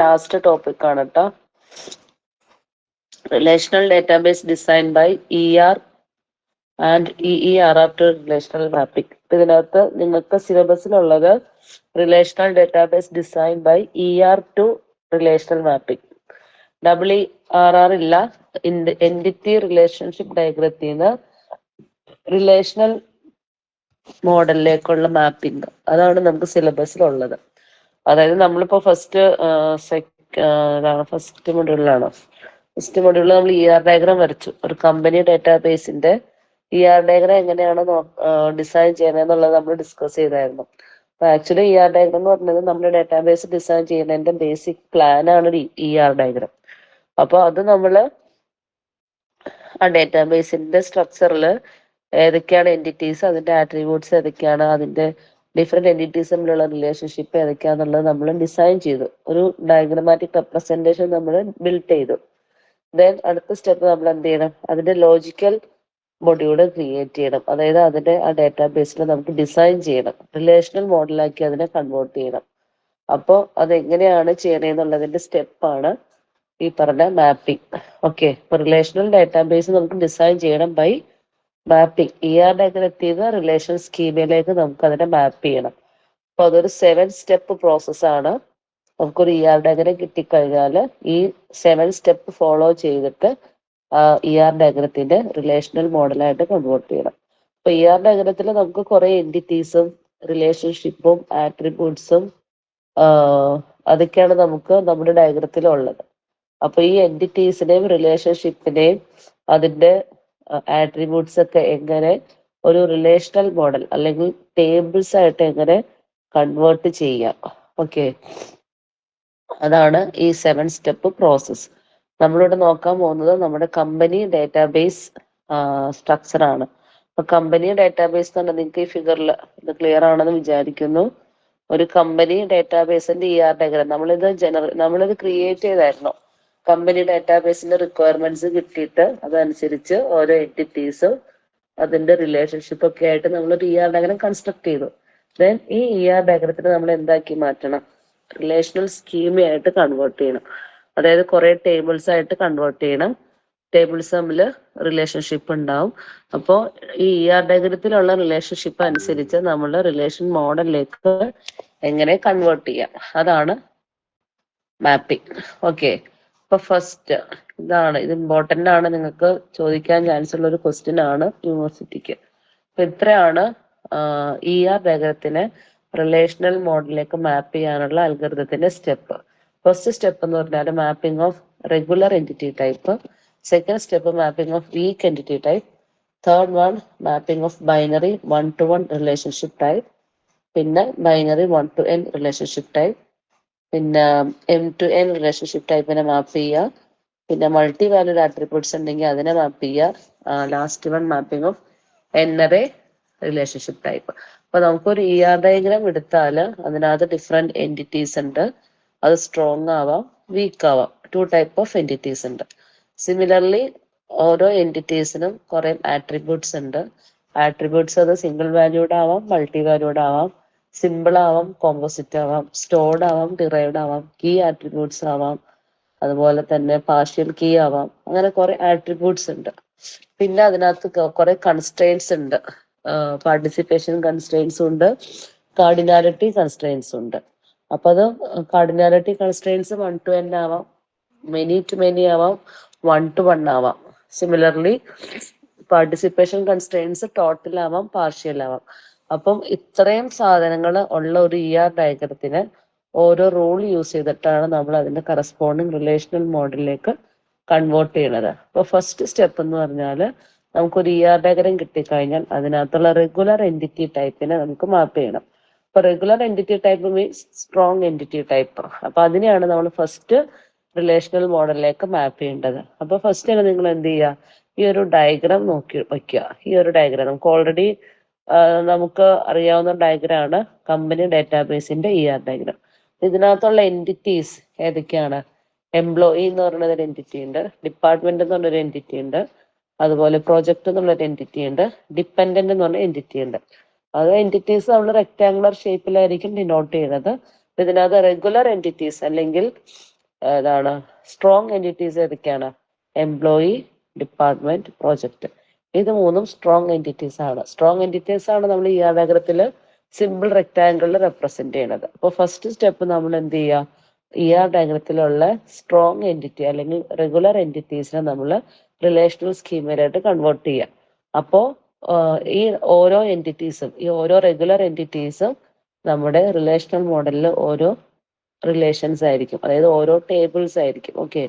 Last topic ആണ് കേട്ടോ. Relational database design by ER and EERR to relational mapping. ഇതിനകത്ത് നിങ്ങൾക്ക് സിലബസിലുള്ളത് relational database design by ER to relational mapping. EERR ഇല്ല. Entity relationship ഡയഗ്രത്തിൽ നിന്ന് റിലേഷണൽ മോഡലിലേക്കുള്ള മാപ്പിംഗ്, അതാണ് നമുക്ക് സിലബസിലുള്ളത്. അതായത് നമ്മളിപ്പോ ഫസ്റ്റ് മൊഡ്യൂളിലാണ്. ഫസ്റ്റ് മൊഡ്യൂളിൽ നമ്മൾ ER ഡയഗ്രാം വരച്ചു. ഒരു കമ്പനി ഡേറ്റാബേസിന്റെ ER ഡയഗ്രാം എങ്ങനെയാണ് ഡിസൈൻ ചെയ്യുന്നതെന്നുള്ളത് നമ്മൾ ഡിസ്കസ് ചെയ്തായിരുന്നു. അപ്പൊ ആക്ച്വലി ER ഡയഗ്രാം എന്ന് പറഞ്ഞത് നമ്മുടെ ഡേറ്റാബേസ് ഡിസൈൻ ചെയ്യുന്നതിന്റെ ബേസിക് പ്ലാൻ ആണ് ER ഡയഗ്രാം. അപ്പൊ അത് നമ്മള് ആ ഡേറ്റാബേസിന്റെ സ്ട്രക്ചറിൽ ഏതൊക്കെയാണ് എൻറ്റിറ്റീസ്, അതിന്റെ ആട്രിബ്യൂട്ട്സ് ഏതൊക്കെയാണ്, അതിന്റെ ഡിഫറെന്റ് എൻറ്റിറ്റീസ് തമ്മിലുള്ള റിലേഷൻഷിപ്പ് ഏതൊക്കെയാണെന്നുള്ളത് നമ്മൾ ഡിസൈൻ ചെയ്തു. ഒരു ഡയഗ്രമാറ്റിക് റെപ്രസെന്റേഷൻ നമ്മൾ ബിൽഡ് ചെയ്തു. ദെൻ അടുത്ത സ്റ്റെപ്പ് നമ്മൾ എന്ത് ചെയ്യണം? അതിന്റെ ലോജിക്കൽ മൊഡ്യൂള് ക്രിയേറ്റ് ചെയ്യണം. അതായത് അതിന്റെ ആ ഡേറ്റാബേസിൽ നമുക്ക് ഡിസൈൻ ചെയ്യണം, റിലേഷണൽ മോഡലാക്കി അതിനെ കൺവേർട്ട് ചെയ്യണം. അപ്പോൾ അതെങ്ങനെയാണ് ചെയ്യണമെന്നുള്ളതിന്റെ സ്റ്റെപ്പാണ് ഈ പറഞ്ഞ മാപ്പിംഗ്. ഓക്കെ, ഇപ്പൊ റിലേഷണൽ ഡേറ്റാബേസ് നമുക്ക് ഡിസൈൻ ചെയ്യണം ബൈ മാപ്പിംഗ്. ER ഡയഗ്രത്തിൽ റിലേഷൻ സ്കീമയിലേക്ക് നമുക്ക് അതിനെ മാപ്പ് ചെയ്യണം. അപ്പൊ അതൊരു 7 സ്റ്റെപ്പ് പ്രോസസ്സാണ്. നമുക്കൊരു ER ഡയഗ്രം കിട്ടിക്കഴിഞ്ഞാൽ ഈ 7 സ്റ്റെപ്പ് ഫോളോ ചെയ്തിട്ട് ER ഡയഗ്രത്തിന്റെ റിലേഷണൽ മോഡലായിട്ട് കൺവേർട്ട് ചെയ്യണം. അപ്പൊ ER ഡയഗ്രത്തിൽ നമുക്ക് കുറെ എൻറ്റിറ്റീസും റിലേഷൻഷിപ്പും ആട്രിബ്യൂട്ട്സും അതൊക്കെയാണ് നമുക്ക് നമ്മുടെ ഡയഗ്രത്തിൽ ഉള്ളത്. അപ്പൊ ഈ എൻറ്റിറ്റീസിനെയും റിലേഷൻഷിപ്പിനെയും അതിന്റെ ആട്രിബ്യൂട്ട്സ് ഒക്കെ എങ്ങനെ ഒരു റിലേഷണൽ മോഡൽ അല്ലെങ്കിൽ ടേബിൾസ് ആയിട്ട് എങ്ങനെ കൺവേർട്ട് ചെയ്യാം. ഓക്കെ, അതാണ് ഈ 7 സ്റ്റെപ്പ് പ്രോസസ്. നമ്മളിവിടെ നോക്കാൻ പോകുന്നത് നമ്മുടെ കമ്പനി ഡേറ്റാബേസ് സ്ട്രക്ചർ ആണ്. അപ്പൊ കമ്പനി ഡേറ്റാബേസ് എന്ന് പറഞ്ഞാൽ നിങ്ങൾക്ക് ഈ ഫിഗറിൽ ഇത് ക്ലിയർ ആണെന്ന് വിചാരിക്കുന്നു. ഒരു കമ്പനി ഡേറ്റാബേസിന്റെ ER ഡയഗ്രാം നമ്മളിത് ക്രിയേറ്റ് ചെയ്തായിരുന്നു. കമ്പനി ഡേറ്റാബേസിന്റെ റിക്വയർമെന്റ്സ് കിട്ടിയിട്ട് അതനുസരിച്ച് ഓരോ എൻറ്റിറ്റീസും അതിന്റെ റിലേഷൻഷിപ്പ് ഒക്കെ ആയിട്ട് നമ്മളൊരു ER ഡയഗ്രാം കൺസ്ട്രക്ട് ചെയ്തു. ദെൻ ഈ ER ഡയഗ്രത്തിന് നമ്മൾ എന്താക്കി മാറ്റണം? റിലേഷണൽ സ്കീമയായിട്ട് കൺവേർട്ട് ചെയ്യണം. അതായത് കുറെ ടേബിൾസ് ആയിട്ട് കൺവേർട്ട് ചെയ്യണം. ടേബിൾസ് തമ്മിൽ റിലേഷൻഷിപ്പ് ഉണ്ടാവും. അപ്പോൾ ഈ ER ഡയഗ്രത്തിലുള്ള റിലേഷൻഷിപ്പ് അനുസരിച്ച് നമ്മൾ റിലേഷൻ മോഡലിലേക്ക് എങ്ങനെ കൺവേർട്ട് ചെയ്യാം, അതാണ് മാപ്പിംഗ്. ഓക്കെ, അപ്പൊ ഫസ്റ്റ് ഇത് ഇമ്പോർട്ടന്റ് ആണ്, നിങ്ങൾക്ക് ചോദിക്കാൻ ചാൻസ് ഉള്ള ഒരു ക്വസ്റ്റ്യൻ ആണ് യൂണിവേഴ്സിറ്റിക്ക്. അപ്പൊ ഇത്രയാണ് ER ഡയഗ്രത്തിനെ റിലേഷണൽ മോഡലിലേക്ക് മാപ്പ് ചെയ്യാനുള്ള അൽഗോരിതത്തിന്റെ സ്റ്റെപ്പ്. ഫസ്റ്റ് സ്റ്റെപ്പ് എന്ന് പറഞ്ഞാൽ mapping of regular entity type. Second step mapping of week entity type. Third one mapping of binary 1-to-1 relationship type. പിന്നെ ബൈനറി 1-to-n റിലേഷൻഷിപ്പ് ടൈപ്പ്. പിന്നെ M-to-n റിലേഷൻഷിപ്പ് ടൈപ്പിനെ മാപ്പ് ചെയ്യുക. പിന്നെ multi valued attributes ഉണ്ടെങ്കിൽ അതിനെ മാപ്പ് ചെയ്യുക. Last one mapping of n-array relationship type. അപ്പൊ നമുക്കൊരു ER diagram എടുത്താൽ അതിനകത്ത് ഡിഫറെന്റ് എൻറ്റിറ്റീസ് ഉണ്ട്. അത് സ്ട്രോങ് ആവാം, വീക്ക് ആവാം. 2 ടൈപ്പ് ഓഫ് എൻറ്റിറ്റീസ് ഉണ്ട്. സിമിലർലി ഓരോ എൻറ്റിറ്റീസിനും കുറെ ആട്രിബ്യൂട്ട്സ് ഉണ്ട്. ആട്രിബ്യൂട്ട്സ് അത് സിംഗിൾ വാല്യൂഡ് ആവാം, മൾട്ടി വാല്യൂഡ് ആവാം, സിമ്പിൾ ആവാം, കോമ്പോസിറ്റ് ആവാം, സ്റ്റോർഡ് ആവാം, ഡിറൈവ്ഡ് ആവാം, കീ ആട്രിബ്യൂട്ട്സ് ആവാം, അതുപോലെ തന്നെ പാർഷ്യൽ കീ ആവാം. അങ്ങനെ കുറെ ആട്രിബ്യൂട്ട്സ് ഉണ്ട്. പിന്നെ അതിനകത്ത് കുറെ കൺസ്ട്രെയിൻസ് ഉണ്ട്. പാർട്ടിസിപ്പേഷൻ കൺസ്ട്രെയിൻസ് ഉണ്ട്, കാർഡിനാലിറ്റി കൺസ്ട്രെയിൻസ് ഉണ്ട്. അപ്പൊ അത് കാർഡിനാലിറ്റി കൺസ്ട്രെയിൻസ് 1-to-n ആവാം, many-to-many ആവാം, 1-to-1 ആവാം. സിമിലർലി പാർട്ടിസിപ്പേഷൻ കൺസ്ട്രെയിൻസ് ടോട്ടൽ ആവാം, പാർഷ്യൽ ആവാം. അപ്പം ഇത്രയും സാധനങ്ങൾ ഉള്ള ഒരു ER ഡയഗ്രത്തിന് ഓരോ റൂൾ യൂസ് ചെയ്തിട്ടാണ് നമ്മൾ അതിന്റെ കറസ്പോണ്ടിങ് റിലേഷണൽ മോഡലിലേക്ക് കൺവേർട്ട് ചെയ്യണത്. അപ്പോൾ ഫസ്റ്റ് സ്റ്റെപ്പ് എന്ന് പറഞ്ഞാൽ നമുക്കൊരു ER ഡയഗ്രം കിട്ടിക്കഴിഞ്ഞാൽ അതിനകത്തുള്ള റെഗുലർ എൻറ്റിറ്റി ടൈപ്പിനെ നമുക്ക് മാപ്പ് ചെയ്യണം. അപ്പൊ regular entity type means strong entity type. അപ്പൊ അതിനെയാണ് നമ്മൾ ഫസ്റ്റ് റിലേഷണൽ മോഡലിലേക്ക് മാപ്പ് ചെയ്യേണ്ടത്. അപ്പൊ ഫസ്റ്റ് തന്നെ നിങ്ങൾ എന്ത് ചെയ്യുക? ഈ ഒരു ഡയഗ്രാം നോക്കി വയ്ക്കുക. ഈ ഒരു ഡയഗ്രാം നമുക്ക് അറിയാവുന്ന ഡയഗ്രാം ആണ് കമ്പനി ഡേറ്റാബേസിന്റെ ER ഡയഗ്രാം. ഇതിനകത്തുള്ള എൻറ്റിറ്റീസ് ഏതൊക്കെയാണ്? എംപ്ലോയി എന്ന് പറയുന്ന ഒരു എൻറ്റിറ്റി ഉണ്ട്, ഡിപ്പാർട്ട്മെന്റ് എന്ന് പറഞ്ഞൊരു എൻറ്റിറ്റി ഉണ്ട്, അതുപോലെ പ്രൊജക്ട് എന്നുള്ളൊരു എൻറ്റിറ്റി ഉണ്ട്, ഡിപ്പെൻഡന്റ് എന്ന് പറഞ്ഞ എൻറ്റിറ്റി ഉണ്ട്. അത് എൻറ്റിറ്റീസ് നമ്മൾ റെക്ടാങ്കുലർ ഷേപ്പിലായിരിക്കും ഡിനോട്ട് ചെയ്യുന്നത്. ഇതിനകത്ത് റെഗുലർ എൻറ്റിറ്റീസ് അല്ലെങ്കിൽ ഏതാണ് സ്ട്രോങ് എൻറ്റിറ്റീസ് ഏതൊക്കെയാണ്? Employee, department, project. ഇത് മൂന്നും സ്ട്രോങ് എൻറ്റിറ്റീസ് ആണ്. സ്ട്രോങ് എൻറ്റിറ്റീസ് ആണ് നമ്മൾ ഈ ഡയഗ്രത്തിൽ സിമ്പിൾ റെക്ടാങ്കിളിൽ റെപ്രസെന്റ് ചെയ്യണത്. അപ്പോൾ ഫസ്റ്റ് സ്റ്റെപ്പ് നമ്മൾ എന്ത് ചെയ്യുക? ഈ ഡയഗ്രത്തിലുള്ള സ്ട്രോങ് എൻറ്റിറ്റി അല്ലെങ്കിൽ റെഗുലർ എൻറ്റിറ്റീസിനെ നമ്മൾ റിലേഷണൽ സ്കീമിലായിട്ട് കൺവേർട്ട് ചെയ്യുക. അപ്പോൾ ഈ ഓരോ എൻറ്റിറ്റീസും ഈ ഓരോ റെഗുലർ എൻറ്റിറ്റീസും നമ്മുടെ റിലേഷണൽ മോഡലിൽ ഓരോ റിലേഷൻസ് ആയിരിക്കും, അതായത് ഓരോ ടേബിൾസ് ആയിരിക്കും. ഓക്കെ,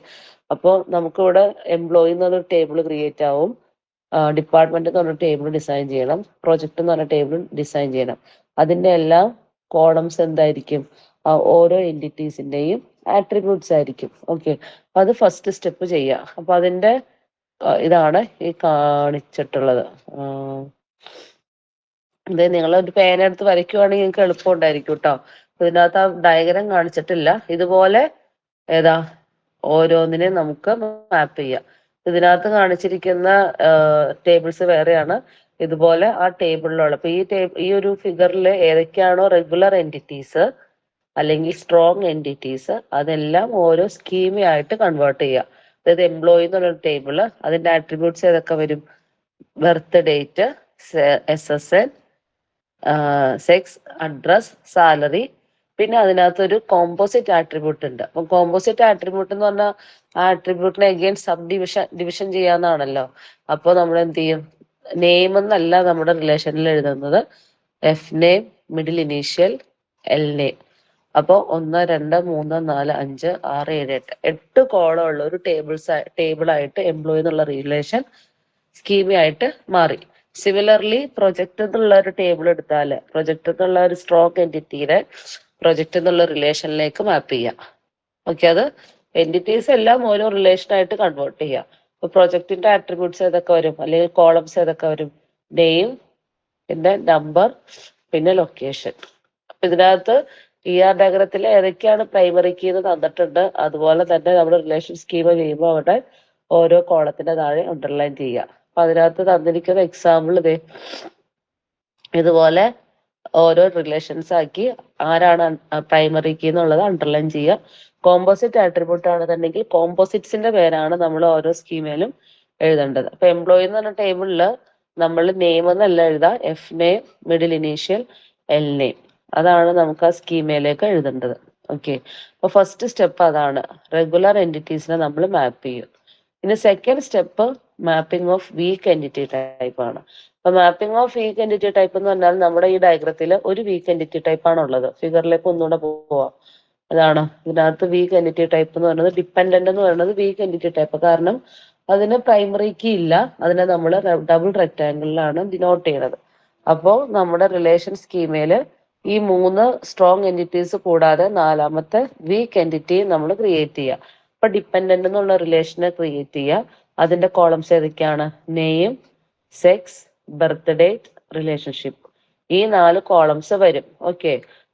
അപ്പോൾ നമുക്കിവിടെ എംപ്ലോയി എന്ന് പറഞ്ഞൊരു ടേബിൾ ക്രിയേറ്റ് ആവും, ഡിപ്പാർട്ട്മെന്റ് എന്ന് പറഞ്ഞ ടേബിൾ ഡിസൈൻ ചെയ്യണം, പ്രൊജക്ട് എന്ന് പറഞ്ഞ ടേബിൾ ഡിസൈൻ ചെയ്യണം. അതിന്റെ എല്ലാം കോളംസ് എന്തായിരിക്കും? ഓരോ എൻറ്റിറ്റീസിന്റെയും ആട്രിബ്യൂട്ട്സ് ആയിരിക്കും. ഓക്കെ, അത് ഫസ്റ്റ് സ്റ്റെപ്പ് ചെയ്യുക. അപ്പൊ അതിന്റെ ഇതാണ് ഈ കാണിച്ചിട്ടുള്ളത്. ഇത് നിങ്ങൾ ഒരു പേന എടുത്ത് വരയ്ക്കുവാണെങ്കിൽ നിങ്ങൾക്ക് എളുപ്പം ഉണ്ടായിരിക്കും കേട്ടോ. ഇതിനകത്ത് ആ ഡയഗ്രാം കാണിച്ചിട്ടില്ല. ഇതുപോലെ ഏതാ ഓരോന്നിനെ നമുക്ക് മാപ്പ് ചെയ്യാം. ഇതിനകത്ത് കാണിച്ചിരിക്കുന്ന ടേബിൾസ് വേറെയാണ്. ഇതുപോലെ ആ ടേബിളിലുള്ള ഇപ്പൊ ഈ ഒരു ഫിഗറിൽ ഏതൊക്കെയാണോ റെഗുലർ എൻറ്റിറ്റീസ് അല്ലെങ്കിൽ സ്ട്രോങ് എൻറ്റിറ്റീസ് അതെല്ലാം ഓരോ സ്കീമയായിട്ട് കൺവേർട്ട് ചെയ്യുക. അതായത് എംപ്ലോയി എന്നുള്ള ടേബിള്, അതിന്റെ ആട്രിബ്യൂട്ട്സ് ഏതൊക്കെ വരും? Birth date, SSN, sex, address, salary. പിന്നെ അതിനകത്തൊരു കോമ്പോസിറ്റ് ആട്രിബ്യൂട്ട് ഉണ്ട്. അപ്പം കോമ്പോസിറ്റ് ആട്രിബ്യൂട്ട് എന്ന് പറഞ്ഞാൽ ആ ആട്രിബ്യൂട്ടിനെ അഗെയിൻ സബ് ഡിവിഷൻ ചെയ്യാന്നാണല്ലോ. അപ്പോൾ നമ്മൾ എന്ത് ചെയ്യും? നെയിം എന്നല്ല നമ്മുടെ റിലേഷനിൽ എഴുതുന്നത്, F name, middle initial, L name. അപ്പോൾ 1 2 3 4 5 6 7 8 കോളം ഉള്ള ഒരു ടേബിളായിട്ട് എംപ്ലോയി എന്നുള്ള റിലേഷൻ സ്കീമയായിട്ട് മാറി. സിമിലർലി പ്രൊജക്ട് എന്നുള്ള ഒരു ടേബിൾ എടുത്താൽ പ്രൊജക്ട് എന്നുള്ള ഒരു സ്ട്രോങ് എൻറ്റിറ്റിയുടെ പ്രൊജക്ട് എന്നുള്ള റിലേഷനിലേക്ക് മാപ്പ് ചെയ്യാം. ഓക്കെ, അത് എൻറ്റിറ്റീസ് എല്ലാം ഓരോ റിലേഷനായിട്ട് കൺവേർട്ട് ചെയ്യാം. ഇപ്പൊ പ്രൊജക്ടിന്റെ ആട്രിബ്യൂട്ട്സ് ഏതൊക്കെ വരും അല്ലെങ്കിൽ കോളംസ് ഏതൊക്കെ വരും? നെയിം, പിന്നെ നമ്പർ, പിന്നെ ലൊക്കേഷൻ. അപ്പൊ ഇതിനകത്ത് ഡയഗ്രത്തിൽ ഏതൊക്കെയാണ് പ്രൈമറി കീ എന്ന് തന്നിട്ടുണ്ട്. അതുപോലെ തന്നെ നമ്മൾ റിലേഷൻ സ്കീമ ചെയ്യുമ്പോൾ അവിടെ ഓരോ കോളത്തിന്റെ താഴെ അണ്ടർലൈൻ ചെയ്യുക. അപ്പൊ അതിനകത്ത് തന്നിരിക്കുന്ന എക്സാമ്പിൾ ഇതുപോലെ ഓരോ റിലേഷൻസ് ആക്കി ആരാണ് പ്രൈമറി കീ എന്നുള്ളത് അണ്ടർലൈൻ ചെയ്യുക. കോമ്പോസിറ്റ് ആട്രിബ്യൂട്ട് ആണെന്നുണ്ടെങ്കിൽ കോമ്പോസിറ്റ്സിന്റെ പേരാണ് നമ്മൾ ഓരോ സ്കീമയിലും എഴുതേണ്ടത്. അപ്പൊ എംപ്ലോയി എന്ന് പറഞ്ഞ ടേബിളിൽ നമ്മൾ നെയിം എന്നല്ല എഴുതാം, F name, middle initial, L name. അതാണ് നമുക്ക് ആ സ്കീമയിലേക്ക് എഴുതേണ്ടത്. ഓക്കെ, അപ്പൊ ഫസ്റ്റ് സ്റ്റെപ്പ് അതാണ്, റെഗുലർ എൻറ്റിറ്റീസിനെ നമ്മൾ മാപ്പ് ചെയ്യും. ഇനി second step mapping of week entity type ആണ്. അപ്പൊ mapping of week entity type എന്ന് പറഞ്ഞാൽ നമ്മുടെ ഈ ഡയഗ്രത്തിൽ ഒരു വീക്ക് എൻറ്റിറ്റി ടൈപ്പ് ആണ് ഉള്ളത്. ഫിഗറിലേക്ക് ഒന്നുകൂടെ പോവാം. അതാണ് ഇതിനകത്ത് വീക്ക് എൻറ്റിറ്റി ടൈപ്പ് എന്ന് പറയുന്നത്, ഡിപ്പെൻഡന്റ് എന്ന് പറയുന്നത് വീക്ക് എൻറ്റിറ്റി ടൈപ്പ്. കാരണം അതിന് പ്രൈമറി കീ ഇല്ല, അതിനെ നമ്മൾ ഡബിൾ റെക്ടാങ്കിളിലാണ് ഡിനോട്ട് ചെയ്യുന്നത്. അപ്പോൾ നമ്മുടെ റിലേഷൻ സ്കീമയിൽ ഈ 3 സ്ട്രോങ് എൻറ്റിറ്റീസ് കൂടാതെ നാലാമത്തെ വീക്ക് എൻറ്റിറ്റി നമ്മൾ ക്രിയേറ്റ് ചെയ്യുക. അപ്പൊ ഡിപ്പെൻഡന്റ് എന്നുള്ള റിലേഷനെ ക്രിയേറ്റ് ചെയ്യുക. അതിന്റെ കോളംസ് ഏതൊക്കെയാണ്? Name, sex, birth date, relationship. ഈ 4 കോളംസ് വരും. ഓക്കെ,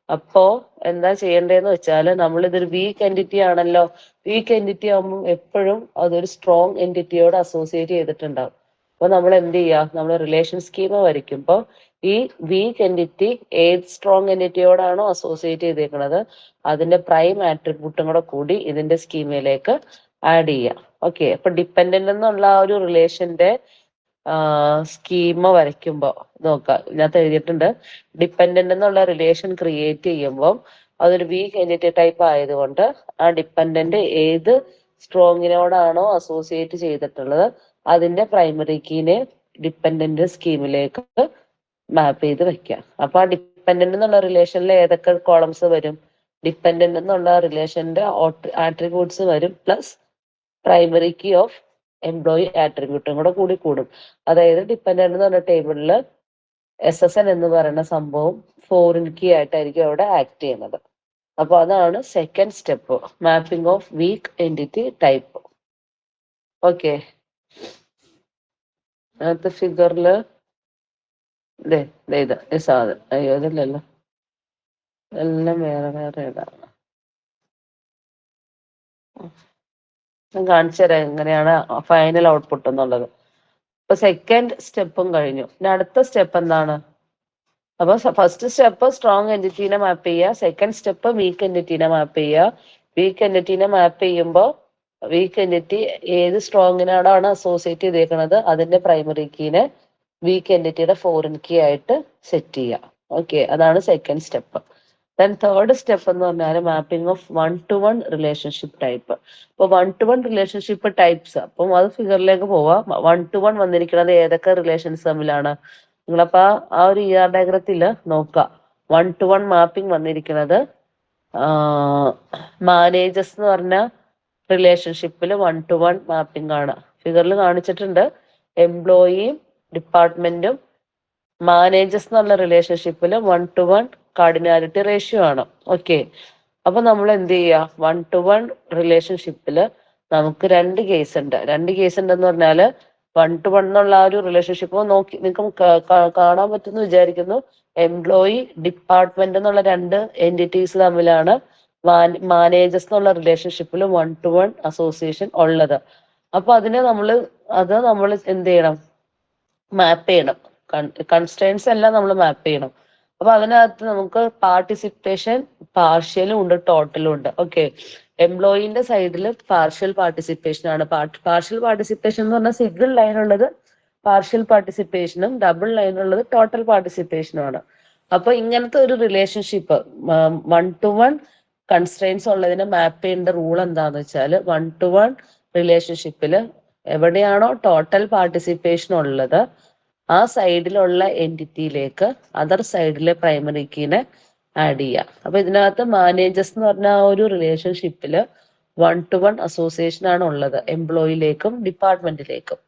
അപ്പോ എന്താ ചെയ്യേണ്ടതെന്ന് വെച്ചാൽ നമ്മൾ ഇതൊരു വീക്ക് എൻറ്റിറ്റി ആണല്ലോ. വീക്ക് എൻറ്റിറ്റി ആകുമ്പോൾ എപ്പോഴും അതൊരു സ്ട്രോങ് എൻറ്റിറ്റിയോട് അസോസിയേറ്റ് ചെയ്തിട്ടുണ്ടാവും. അപ്പൊ നമ്മൾ എന്ത് ചെയ്യുക? നമ്മൾ റിലേഷൻ സ്കീമ വരയ്ക്കുമ്പോൾ ഈ വീക്ക് എൻറ്റിറ്റി ഏത് സ്ട്രോങ് എൻറ്റിറ്റിയോടാണോ അസോസിയേറ്റ് ചെയ്തേക്കുന്നത് അതിന്റെ പ്രൈം ആട്രിബ്യൂട്ടും കൂടി ഇതിന്റെ സ്കീമയിലേക്ക് ആഡ് ചെയ്യാം. ഓക്കെ, അപ്പൊ ഡിപ്പെൻഡന്റ് എന്നുള്ള ആ ഒരു റിലേഷന്റെ സ്കീമ വരയ്ക്കുമ്പോൾ നോക്കാം, ഇതിനകത്ത് എഴുതിയിട്ടുണ്ട് ഡിപ്പെൻഡന്റ് എന്നുള്ള റിലേഷൻ ക്രിയേറ്റ് ചെയ്യുമ്പോൾ അതൊരു വീക്ക് എൻറ്റിറ്റി ടൈപ്പ് ആയതുകൊണ്ട് ആ ഡിപ്പെൻഡന്റ് ഏത് സ്ട്രോങ്ങിനോടാണോ അസോസിയേറ്റ് ചെയ്തിട്ടുള്ളത് അതിന്റെ പ്രൈമറി കീനെ ഡിപ്പെൻഡന്റ് സ്കീമിലേക്ക് മാപ്പ് ചെയ്ത് വെക്കാം. അപ്പൊ ആ ഡിപ്പെൻഡന്റ് എന്നുള്ള റിലേഷനിൽ ഏതൊക്കെ കോളംസ് വരും? ഡിപ്പെൻഡന്റ് എന്നുള്ള റിലേഷന്റെ ആട്രിബ്യൂട്ട്സ് വരും, plus primary key of employee ആട്രിബ്യൂട്ടും കൂടി കൂടും. അതായത് ഡിപ്പെൻഡന്റ് എന്ന് പറഞ്ഞ ടേബിളിൽ SSN എന്ന് പറയുന്ന സംഭവം ഫോറിൻ കീ ആയിട്ടായിരിക്കും അവിടെ ആക്ട് ചെയ്യുന്നത്. അപ്പൊ അതാണ് second step, mapping of week entity type. Okay, അടുത്ത ഫിഗറിൽ ഇത് സാധനം, അയ്യോ ഇതില്ലല്ലോ, എല്ലാം വേറെ വേറെ ഇതാണ്. ഞാൻ കാണിച്ചു തരാം എങ്ങനെയാണ് ഫൈനൽ ഔട്ട്പുട്ട് എന്നുള്ളത്. ഇപ്പൊ സെക്കൻഡ് സ്റ്റെപ്പും കഴിഞ്ഞു. ഇനി അടുത്ത സ്റ്റെപ്പ് എന്താണ്? അപ്പൊ ഫസ്റ്റ് സ്റ്റെപ്പ് സ്ട്രോങ് എൻറ്റിറ്റീനെ മാപ്പ് ചെയ്യുക, സെക്കൻഡ് സ്റ്റെപ്പ് വീക്ക് എൻറ്റിറ്റീനെ മാപ്പ് ചെയ്യുക, വീക്ക് എൻറ്റിറ്റീനെ മാപ്പ് ചെയ്യുമ്പോൾ വീക്ക് എൻറ്റിറ്റി ഏത് സ്ട്രോങ്ങിനാണ് അസോസിയേറ്റ് ചെയ്തേക്കുന്നത് അതിന്റെ പ്രൈമറി കീനെ വീക്ക് എൻറ്റിറ്റിയുടെ ഫോറിൻ കീ ആയിട്ട് സെറ്റ് ചെയ്യുക. ഓക്കെ, അതാണ് second step. Then third step എന്ന് പറഞ്ഞാൽ mapping of 1-to-1 relationship type. അപ്പോൾ 1-to-1 റിലേഷൻഷിപ്പ് ടൈപ്സ്, അപ്പം അത് ഫിഗറിലേക്ക് പോവാം. 1-to-1 വന്നിരിക്കുന്നത് ഏതൊക്കെ റിലേഷൻസ് തമ്മിലാണ്? നിങ്ങളപ്പോ ആ ഒരു ഡയഗ്രത്തില് നോക്കുക. 1-to-1 മാപ്പിംഗ് വന്നിരിക്കുന്നത് മാനേജേഴ്സ് എന്ന് പറഞ്ഞ റിലേഷൻഷിപ്പിൽ 1-to-1 മാപ്പിംഗ് ആണ്. ഫിഗറിൽ കാണിച്ചിട്ടുണ്ട്. എംപ്ലോയിയും ഡിപ്പാർട്ട്മെന്റും മാനേജേഴ്സ് എന്ന് പറഞ്ഞ റിലേഷൻഷിപ്പിൽ 1-to-1 കാർഡിനാലിറ്റി റേഷ്യോ ആണ്. ഓക്കെ, അപ്പൊ നമ്മൾ എന്ത് ചെയ്യുക? 1-to-1 റിലേഷൻഷിപ്പിൽ നമുക്ക് രണ്ട് കേസ് ഉണ്ട്. എന്ന് പറഞ്ഞാല് 1-to-1 എന്നുള്ള ആ ഒരു റിലേഷൻഷിപ്പ് നോക്കി നിങ്ങൾക്ക് കാണാൻ പറ്റുമെന്ന് വിചാരിക്കുന്നു. എംപ്ലോയി ഡിപ്പാർട്ട്മെന്റ് എന്നുള്ള രണ്ട് എൻറ്റിറ്റീസ് തമ്മിലാണ് മാനേജേഴ്സ് എന്നുള്ള റിലേഷൻഷിപ്പിൽ 1-to-1 അസോസിയേഷൻ ഉള്ളത്. അപ്പൊ നമ്മൾ എന്ത് ചെയ്യണം? മാപ്പ് ചെയ്യണം. കൺസ്ട്രെയിൻസ് എല്ലാം നമ്മൾ മാപ്പ് ചെയ്യണം. അപ്പൊ അതിനകത്ത് നമുക്ക് പാർട്ടിസിപ്പേഷൻ പാർഷ്യലും ഉണ്ട്, ടോട്ടലും ഉണ്ട്. ഓക്കെ, എംപ്ലോയിന്റെ സൈഡിൽ പാർഷ്യൽ പാർട്ടിസിപ്പേഷൻ ആണ്. പാർഷ്യൽ പാർട്ടിസിപ്പേഷൻ എന്ന് പറഞ്ഞാൽ സിംഗിൾ ലൈൻ ഉള്ളത് പാർഷ്യൽ പാർട്ടിസിപ്പേഷനും ഡബിൾ ലൈൻ ഉള്ളത് ടോട്ടൽ പാർട്ടിസിപ്പേഷനും ആണ്. അപ്പൊ ഇങ്ങനത്തെ ഒരു റിലേഷൻഷിപ്പ് 1-to-1 കൺസ്ട്രെയിൻസ് ഉള്ളതിനെ മാപ്പ് ചെയ്യേണ്ട റൂൾ എന്താന്ന് വെച്ചാൽ 1-to-1 റിലേഷൻഷിപ്പിൽ എവിടെയാണോ ടോട്ടൽ പാർട്ടിസിപ്പേഷൻ ഉള്ളത് ആ സൈഡിലുള്ള എൻറ്റിറ്റിയിലേക്ക് അതർ സൈഡിലെ പ്രൈമറി കീനെ ആഡ് ചെയ്യുക. അപ്പൊ ഇതിനകത്ത് മാനേജേഴ്സ് എന്ന് പറഞ്ഞ ആ ഒരു റിലേഷൻഷിപ്പില് 1-to-1 അസോസിയേഷൻ ആണ് ഉള്ളത് എംപ്ലോയിയിലേക്കും ഡിപ്പാർട്ട്മെന്റിലേക്കും.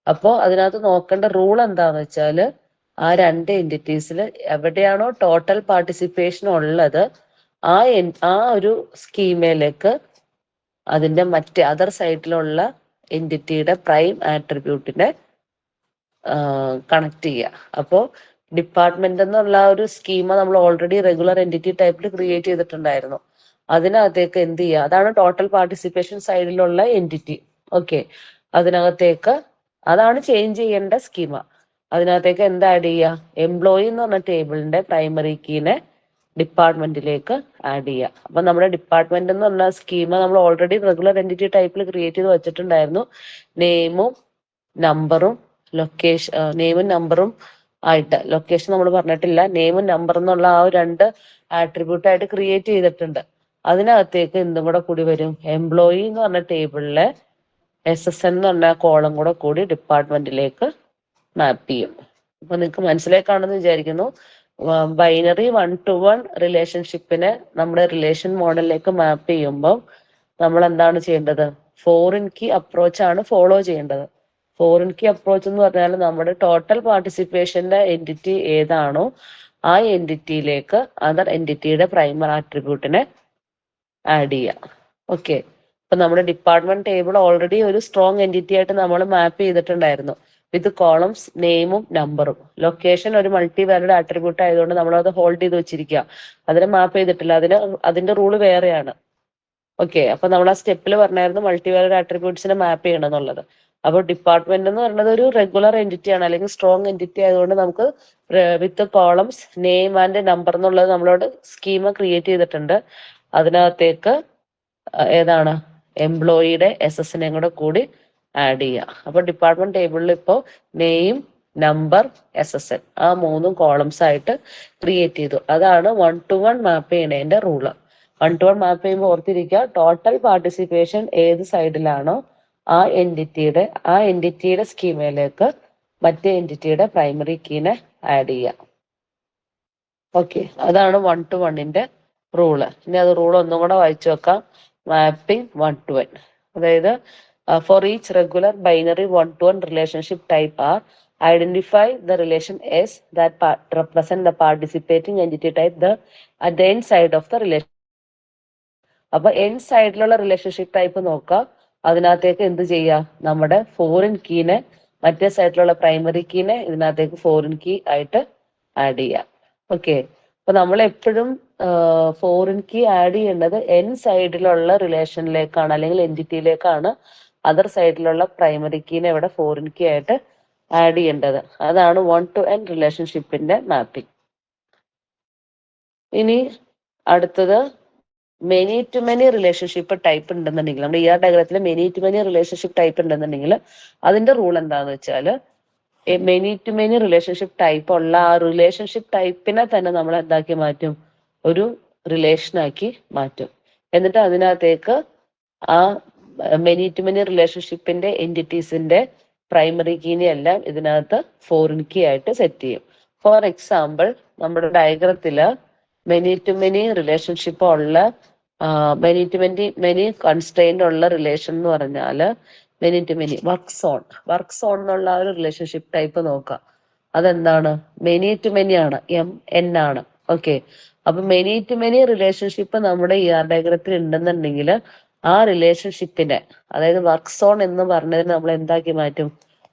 അപ്പോൾ അതിനകത്ത് നോക്കേണ്ട റൂൾ എന്താന്ന് വെച്ചാൽ ആ രണ്ട് എൻറ്റിറ്റീസിൽ എവിടെയാണോ ടോട്ടൽ പാർട്ടിസിപ്പേഷൻ ഉള്ളത് ആ ഒരു സ്കീമയിലേക്ക് അതിന്റെ മറ്റേ അതർ സൈഡിലുള്ള എൻറ്റിറ്റിയുടെ പ്രൈം ആട്രിബ്യൂട്ടിനെ കണക്ട് ചെയ്യുക. അപ്പോൾ ഡിപ്പാർട്ട്മെന്റ് എന്നുള്ള ഒരു സ്കീമ നമ്മൾ ഓൾറെഡി റെഗുലർ എൻറ്റിറ്റി ടൈപ്പിൽ ക്രിയേറ്റ് ചെയ്തിട്ടുണ്ടായിരുന്നു. അതിനകത്തേക്ക് എന്ത് ചെയ്യുക? അതാണ് ടോട്ടൽ പാർട്ടിസിപ്പേഷൻ സൈഡിലുള്ള എൻറ്റിറ്റി. ഓക്കെ, അതിനകത്തേക്ക് അതാണ് ചേഞ്ച് ചെയ്യേണ്ട സ്കീമ. അതിനകത്തേക്ക് എന്താ ആഡ് ചെയ്യുക? എംപ്ലോയി എന്ന് പറഞ്ഞ ടേബിളിന്റെ പ്രൈമറി കീനെ ഡിപ്പാർട്ട്മെന്റിലേക്ക് ആഡ് ചെയ്യുക. അപ്പൊ നമ്മുടെ ഡിപ്പാർട്ട്മെന്റ് എന്ന് പറഞ്ഞ സ്കീമ നമ്മൾ ഓൾറെഡി റെഗുലർ എൻറ്റിറ്റി ടൈപ്പിൽ ക്രിയേറ്റ് ചെയ്ത് വെച്ചിട്ടുണ്ടായിരുന്നു. നെയിമും നമ്പറും നെയിമും നമ്പറും ആയിട്ട്, ലൊക്കേഷൻ നമ്മൾ പറഞ്ഞിട്ടില്ല. നെയിമും നമ്പർ എന്നുള്ള ആ രണ്ട് ആട്രിബ്യൂട്ട് ആയിട്ട് ക്രിയേറ്റ് ചെയ്തിട്ടുണ്ട്. അതിനകത്തേക്ക് എന്തും കൂടെ കൂടി വരും? എംപ്ലോയി എന്ന് പറഞ്ഞ ടേബിളിലെ SSN എന്ന് പറഞ്ഞ കോളം കൂടെ കൂടി ഡിപ്പാർട്ട്മെന്റിലേക്ക് മാപ്പ് ചെയ്യും. അപ്പൊ നിങ്ങൾക്ക് മനസ്സിലായി കാണുമെന്ന് വിചാരിക്കുന്നു. ബൈനറി 1-to-1 റിലേഷൻഷിപ്പിനെ നമ്മുടെ റിലേഷൻ മോഡലിലേക്ക് മാപ്പ് ചെയ്യുമ്പോൾ നമ്മൾ എന്താണ് ചെയ്യേണ്ടത്? ഫോറിൻ കീ അപ്രോച്ച് ആണ് ഫോളോ ചെയ്യേണ്ടത്. ഫോറിൻ കീ അപ്രോച്ച് എന്ന് പറഞ്ഞാൽ നമ്മുടെ ടോട്ടൽ പാർട്ടിസിപ്പേഷന്റെ എൻറ്റിറ്റി ഏതാണോ ആ എൻറ്റിറ്റിയിലേക്ക് അതർ എൻറ്റിറ്റിയുടെ പ്രൈമർ ആട്രിബ്യൂട്ടിനെ ആഡ് ചെയ്യുക. ഓക്കെ, അപ്പൊ നമ്മുടെ ഡിപ്പാർട്ട്മെന്റ് ടേബിൾ ഓൾറെഡി ഒരു സ്ട്രോങ് എൻറ്റിറ്റി ആയിട്ട് നമ്മൾ മാപ്പ് ചെയ്തിട്ടുണ്ടായിരുന്നു വിത്ത് കോളംസ് നെയിമും നമ്പറും. ലൊക്കേഷൻ ഒരു മൾട്ടി വാല്യൂഡ് ആട്രിബ്യൂട്ട് ആയതുകൊണ്ട് നമ്മൾ അത് ഹോൾഡ് ചെയ്ത് വെച്ചിരിക്കുക. അതിനെ മാപ്പ് ചെയ്തിട്ടില്ല. അതിന്റെ റൂള് വേറെയാണ്. ഓക്കെ, അപ്പൊ നമ്മൾ ആ സ്റ്റെപ്പിൽ പറഞ്ഞായിരുന്നു മൾട്ടി വാല്യൂഡ് ആട്രിബ്യൂട്ട്സിനെ മാപ്പ് ചെയ്യണം എന്നുള്ളത്. അപ്പോൾ ഡിപ്പാർട്ട്മെന്റ് എന്ന് പറയുന്നത് ഒരു റെഗുലർ എൻറ്റിറ്റി ആണ്, അല്ലെങ്കിൽ സ്ട്രോങ് എൻറ്റിറ്റി ആയതുകൊണ്ട് നമുക്ക് വിത്ത് കോളംസ് നെയിം ആൻഡ് നമ്പർ എന്നുള്ളത് നമ്മളോട് സ്കീമ ക്രിയേറ്റ് ചെയ്തിട്ടുണ്ട്. അതിനകത്തേക്ക് ഏതാണ് എംപ്ലോയിയുടെ SSNയും കൂടെ കൂടി ആഡ് ചെയ്യുക. അപ്പൊ ഡിപ്പാർട്ട്മെന്റ് ടേബിളിൽ ഇപ്പോൾ നെയിം നമ്പർ SSN ആ മൂന്നും കോളംസ് ആയിട്ട് ക്രിയേറ്റ് ചെയ്തു. അതാണ് 1-to-1 മാപ്പ് ചെയ്യണതിന്റെ റൂള്. 1-to-1 മാപ്പ് ചെയ്യുമ്പോൾ ഓർത്തിരിക്കുക, ടോട്ടൽ പാർട്ടിസിപ്പേഷൻ ഏത് സൈഡിലാണോ ആ എൻറ്റിറ്റിയുടെ സ്കീമയിലേക്ക് മറ്റേ എൻറ്റിറ്റിയുടെ പ്രൈമറി കീനെ ആഡ് ചെയ്യുക. ഓക്കെ, അതാണ് 1-to-1ന്റെ റൂള്. ഇനി അത് റൂൾ ഒന്നും കൂടെ വായിച്ചു വെക്കാം. മാപ്പിംഗ് 1-to-1, അതായത് for each regular binary 1-to-1 relationship type R identify the relation S that represent the participating entity type at the end side of the relation. അപ്പൊ എൻഡ് സൈഡിലുള്ള റിലേഷൻഷിപ്പ് ടൈപ്പ് നോക്കുക. അതിനകത്തേക്ക് എന്ത് ചെയ്യുക? നമ്മുടെ ഫോറിൻ കീനെ മറ്റേ സൈഡിലുള്ള പ്രൈമറി കീനെ ഇതിനകത്തേക്ക് ഫോറിൻ കീ ആയിട്ട് ആഡ് ചെയ്യുക. ഓക്കെ, അപ്പൊ നമ്മൾ എപ്പോഴും ഫോറിൻ കീ ആഡ് ചെയ്യേണ്ടത് എൻഡ് സൈഡിലുള്ള റിലേഷനിലേക്കാണ്, അല്ലെങ്കിൽ എൻറ്റിറ്റിയിലേക്കാണ്. അതർ സൈഡിലുള്ള പ്രൈമറി കീനെ ഇവിടെ ഫോറിൻ കീ ആയിട്ട് ആഡ് ചെയ്യേണ്ടത്. അതാണ് 1-to-n റിലേഷൻഷിപ്പിന്റെ മാപ്പിംഗ്. ഇനി അടുത്തത് many to many relationship type ഉണ്ടെന്നുണ്ടെങ്കിൽ, നമ്മുടെ ER ഡയഗ്രത്തിൽ many to many relationship type ഉണ്ടെന്നുണ്ടെങ്കിൽ അതിന്റെ റൂൾ എന്താന്ന് വെച്ചാൽ, many to many relationship type ഉള്ള ആ റിലേഷൻഷിപ്പ് ടൈപ്പിനെ തന്നെ നമ്മൾ എന്താക്കി മാറ്റും, ഒരു റിലേഷനാക്കി മാറ്റും. എന്നിട്ട് അതിനകത്തേക്ക് ആ മെനി ടു മെനി റിലേഷൻഷിപ്പിന്റെ എൻറ്റിറ്റീസിന്റെ പ്രൈമറി കീനെ എല്ലാം ഇതിനകത്ത് ഫോറിൻ കീ ആയിട്ട് സെറ്റ് ചെയ്യും. ഫോർ എക്സാമ്പിൾ, നമ്മുടെ ഡയഗ്രത്തില് മെനി ടു മെനി റിലേഷൻഷിപ്പ് ഉള്ള മെനി ടു മെനി കൺസ്ട്രെയിന്റ് ഉള്ള റിലേഷൻ എന്ന് പറഞ്ഞാൽ many to many works on എന്നുള്ള ആ ഒരു റിലേഷൻഷിപ്പ് ടൈപ്പ് നോക്കാം. അതെന്താണ്? മെനി ടു മെനി ആണ്, MN ആണ്. ഓക്കെ, അപ്പൊ മെനി ടു മെനി റിലേഷൻഷിപ്പ് നമ്മുടെ ER ഡയഗ്രത്തിൽ ഉണ്ടെന്നുണ്ടെങ്കിൽ ആ റിലേഷൻഷിപ്പിനെ, അതായത് വർക്ക് സോൺ എന്ന് പറഞ്ഞതിന് നമ്മൾ എന്താക്കി മാറ്റും,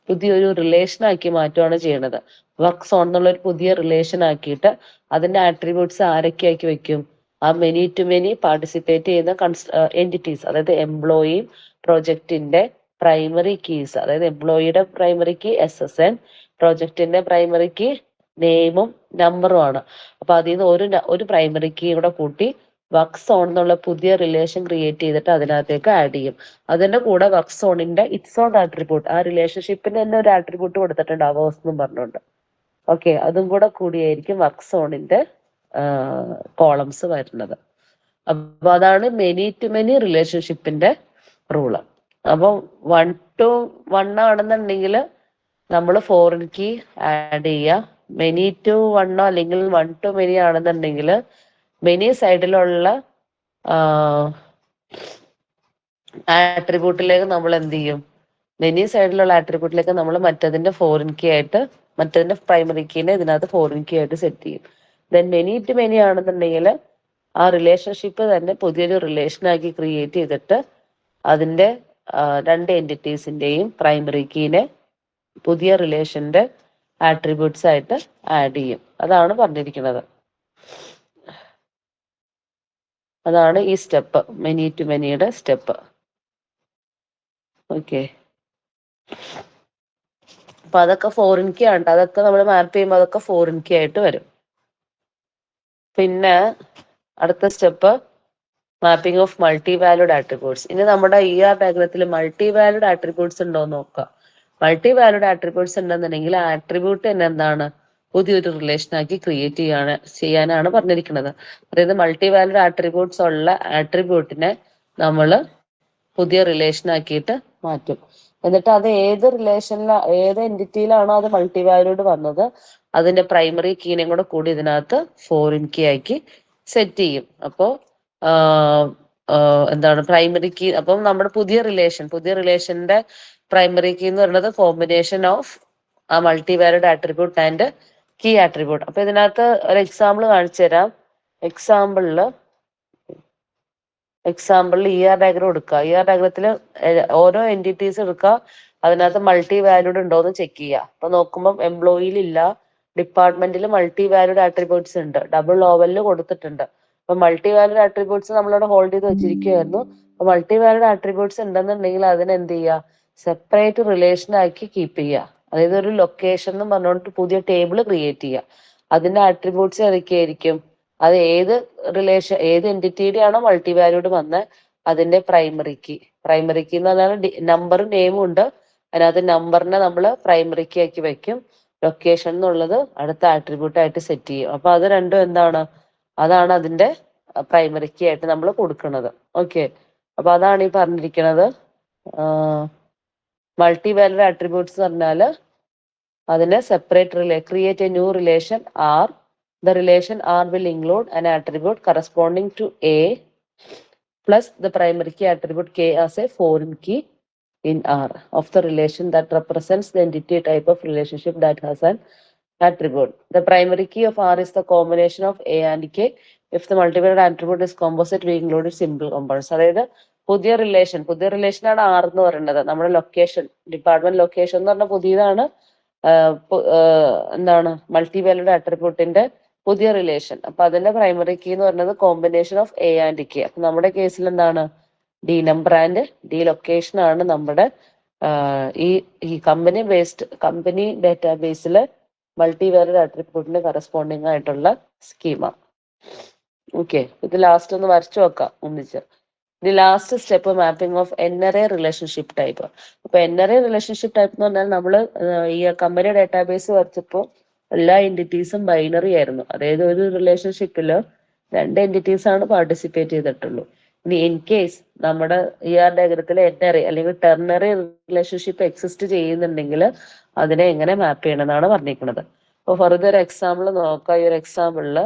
പുതിയൊരു റിലേഷൻ ആക്കി മാറ്റുകയാണ് ചെയ്യണത്. വർക്ക് സോൺ എന്നുള്ള ഒരു പുതിയ റിലേഷൻ ആക്കിയിട്ട് അതിന്റെ ആട്രിബ്യൂട്ട്സ് ആരൊക്കെ ആക്കി വെക്കും, ആ മെനി ടു മെനി പാർട്ടിസിപ്പേറ്റ് ചെയ്യുന്ന എൻറ്റിറ്റീസ്, അതായത് എംപ്ലോയി, പ്രൊജക്ടിന്റെ പ്രൈമറി കീസ്, അതായത് എംപ്ലോയിയുടെ പ്രൈമറി കീ SSN, പ്രൊജക്ടിന്റെ പ്രൈമറി കീ നെയിമും നമ്പറും ആണ്. അപ്പൊ അതിൽ നിന്ന് ഒരു പ്രൈമറി കീ കൂടെ കൂട്ടി വർക്ക് സോൺ എന്നുള്ള പുതിയ റിലേഷൻ ക്രിയേറ്റ് ചെയ്തിട്ട് അതിനകത്തേക്ക് ആഡ് ചെയ്യും. അതിന്റെ കൂടെ വർക്ക് സോണിന്റെ ഇറ്റ്സ് ഓൺ ആട്രിബ്യൂട്ട്, ആ റിലേഷൻഷിപ്പിന് തന്നെ ഒരു ആട്രിബ്യൂട്ട് കൊടുത്തിട്ടുണ്ട്, അവേഴ്സ് എന്നും പറഞ്ഞുകൊണ്ട്. ഓക്കെ, അതും കൂടെ കൂടിയായിരിക്കും വർക്ക് സോണിന്റെ കോളംസ് വരുന്നത്. അപ്പൊ അതാണ് മെനി ടു മെനി റിലേഷൻഷിപ്പിന്റെ റൂള്. അപ്പം 1 to 1 ആണെന്നുണ്ടെങ്കിൽ നമ്മൾ ഫോറിൻ കീ ആഡ് ചെയ്യുക. മെനി ടു 1 അല്ലെങ്കിൽ 1 to മെനി ആണെന്നുണ്ടെങ്കിൽ മെനി സൈഡിലുള്ള ആട്രിബ്യൂട്ടിലേക്ക് നമ്മൾ എന്ത് ചെയ്യും, മെനി സൈഡിലുള്ള ആട്രിബ്യൂട്ടിലേക്ക് നമ്മൾ മറ്റതിന്റെ ഫോറിൻ കീ ആയിട്ട്, മറ്റതിന്റെ പ്രൈമറി കീനെ ഇതിനകത്ത് ഫോറിൻ കീ ആയിട്ട് സെറ്റ് ചെയ്യും. ദെൻ മെനി ടു മെനി ആണെന്നുണ്ടെങ്കിൽ ആ റിലേഷൻഷിപ്പ് തന്നെ പുതിയൊരു റിലേഷനാക്കി ക്രിയേറ്റ് ചെയ്തിട്ട് അതിന്റെ രണ്ട് എൻറ്റിറ്റീസിന്റെയും പ്രൈമറി കീനെ പുതിയ റിലേഷന്റെ ആട്രിബ്യൂട്ട്സ് ആയിട്ട് ആഡ് ചെയ്യും. അതാണ് പറഞ്ഞിരിക്കുന്നത്. അതാണ് ഈ സ്റ്റെപ്പ്, മെനി ടു മെനിയുടെ സ്റ്റെപ്പ്. ഓക്കെ, അപ്പൊ അതൊക്കെ ഫോറിൻ കീ ആണ്. അതൊക്കെ നമ്മൾ മാപ്പ് ചെയ്യുമ്പോൾ അതൊക്കെ ഫോറിൻ കീ ആയിട്ട് വരും. പിന്നെ അടുത്ത step mapping of multi valued attributes. ഇനി നമ്മുടെ ER ഡയഗ്രത്തിൽ മൾട്ടി വാല്യൂഡ് ആട്രിബ്യൂട്ട്സ് ഉണ്ടോ എന്ന് നോക്കാം. മൾട്ടി വാല്യൂഡ് ആട്രിബ്യൂട്ട്സ് ഉണ്ടെന്നുണ്ടെങ്കിൽ ആ ആട്രിബ്യൂട്ട് തന്നെ എന്താണ്, പുതിയൊരു റിലേഷൻ ആക്കി ക്രിയേറ്റ് ചെയ്യാനാണ് പറഞ്ഞിരിക്കുന്നത്. അതായത് മൾട്ടി വാല്യൂഡ് ആട്രിബ്യൂട്ട്സ് ഉള്ള ആട്രിബ്യൂട്ടിനെ നമ്മൾ പുതിയ റിലേഷൻ ആക്കിയിട്ട് മാറ്റും. എന്നിട്ട് അത് ഏത് റിലേഷനിലാണ്, ഏത് എൻറ്റിറ്റിയിലാണോ അത് മൾട്ടി വാല്യൂഡ് വന്നത്, അതിന്റെ പ്രൈമറി കീനെയും കൂടെ കൂടി ഇതിനകത്ത് ഫോറിൻ കീ ആക്കി സെറ്റ് ചെയ്യും. അപ്പോൾ എന്താണ് പ്രൈമറി കീ, അപ്പം നമ്മുടെ പുതിയ റിലേഷന്റെ പ്രൈമറി കീ എന്ന് പറയുന്നത് കോമ്പിനേഷൻ ഓഫ് ആ multi valued attribute and key attribute. അപ്പൊ ഇതിനകത്ത് ഒരു എക്സാമ്പിൾ കാണിച്ചു തരാം. എക്സാമ്പിളിൽ ER ഡയഗ്രം എടുക്കുക. ER ഡയഗ്രത്തിൽ ഓരോ എൻറ്റിറ്റീസ് എടുക്കുക, അതിനകത്ത് മൾട്ടി വാല്യൂഡ് ഉണ്ടോ എന്ന് ചെക്ക് ചെയ്യുക. അപ്പൊ നോക്കുമ്പോൾ എംപ്ലോയിയിൽ ഇല്ല, ഡിപ്പാർട്ട്മെന്റിൽ മൾട്ടി വാല്യൂഡ് ആട്രിബ്യൂട്ട്സ് ഉണ്ട്, ഡബിൾ ഓവലിൽ കൊടുത്തിട്ടുണ്ട്. അപ്പൊ മൾട്ടി വാല്യൂഡ് ആട്രിബ്യൂട്ട്സ് നമ്മളിവിടെ ഹോൾഡ് ചെയ്ത് വെച്ചിരിക്കുകയായിരുന്നു. അപ്പൊ മൾട്ടി വാല്യൂഡ് ആട്രിബ്യൂട്ട്സ് ഉണ്ടെന്നുണ്ടെങ്കിൽ അതിന് എന്ത് ചെയ്യുക, സെപ്പറേറ്റ് റിലേഷൻ ആക്കി കീപ്പ് ചെയ്യുക. അതായത് ഒരു ലൊക്കേഷൻ എന്ന് പറഞ്ഞുകൊണ്ട് പുതിയ ടേബിൾ ക്രിയേറ്റ് ചെയ്യുക. അതിന്റെ ആട്രിബ്യൂട്ട്സ് ഏതൊക്കെയായിരിക്കും, അത് ഏത് റിലേഷൻ, ഏത് എൻറ്റിറ്റിയുടെ ആണോ മൾട്ടി വാല്യൂഡ് വന്നത് അതിന്റെ പ്രൈമറി കീ എന്ന് പറഞ്ഞാൽ നമ്പറും നെയിമും ഉണ്ട്, അതിനകത്ത് നമ്പറിനെ നമ്മൾ പ്രൈമറി കീ ആക്കി വെക്കും, ലൊക്കേഷൻ എന്നുള്ളത് അടുത്ത ആട്രിബ്യൂട്ട് ആയിട്ട് സെറ്റ് ചെയ്യും. അപ്പൊ അത് രണ്ടും എന്താണ്, അതാണ് അതിന്റെ പ്രൈമറി കീ ആയിട്ട് നമ്മൾ കൊടുക്കുന്നത്. ഓക്കെ, അപ്പൊ അതാണ് ഈ പറഞ്ഞിരിക്കുന്നത്. മൾട്ടി വാല്യൂഡ് ആട്രിബ്യൂട്ട്സ് പറഞ്ഞാൽ അതിനെ separate create a new relation R. The relation R will include an attribute corresponding to A plus the primary key attribute K as a foreign key in R of the relation that represents the entity type of relationship that has an attribute. The primary key of R is the combination of A and K. If the multivalued attribute is composite, we include simple components. അതായത് പുതിയ റിലേഷനാണ് R എന്ന് പറയുന്നത്. നമ്മുടെ location, department location എന്ന് പറഞ്ഞാൽ പുതിയതാണ്. എന്താണ് multi valued ആട്രിബ്യൂട്ടിന്റെ പുതിയ റിലേഷൻ. അപ്പൊ അതിന്റെ പ്രൈമറി കീ എന്ന് പറയുന്നത് combination of A and K. അപ്പൊ നമ്മുടെ കേസിൽ എന്താണ്, D number and D location ആണ് നമ്മുടെ ഈ കമ്പനി ഡാറ്റാബേസിലെ മൾട്ടി വാല്യൂഡ് ആട്രിബ്യൂട്ടിന് കറസ്പോണ്ടിങ് ആയിട്ടുള്ള സ്കീമ. ഓക്കെ, ഇത് ലാസ്റ്റ് ഒന്ന് വരച്ചു വെക്കാം ഒന്നിച്ച്. The last step mapping of NRI relationship type. അപ്പൊ എൻആർഐ റിലേഷൻഷിപ്പ് ടൈപ്പ് എന്ന് പറഞ്ഞാൽ നമ്മൾ ഈ കമ്പനി ഡാറ്റാബേസ് വരച്ചപ്പോൾ എല്ലാ എൻറ്റിറ്റീസും ബൈനറി ആയിരുന്നു. അതായത് ഒരു റിലേഷൻഷിപ്പില് 2 എൻറ്റിറ്റീസ് ആണ് പാർട്ടിസിപ്പേറ്റ് ചെയ്തിട്ടുള്ളൂ. ഇനി ഇൻ കേസ് നമ്മുടെ ഡയഗ്രത്തിൽ എൻആർഐ അല്ലെങ്കിൽ ടെർണറി റിലേഷൻഷിപ്പ് എക്സിസ്റ്റ് ചെയ്യുന്നുണ്ടെങ്കിൽ അതിനെ എങ്ങനെ മാപ്പ് ചെയ്യണമെന്നാണ് പറഞ്ഞിരിക്കുന്നത്. അപ്പൊ ഫർദർ എക്സാമ്പിൾ നോക്കാം. ഈ ഒരു എക്സാമ്പിളില്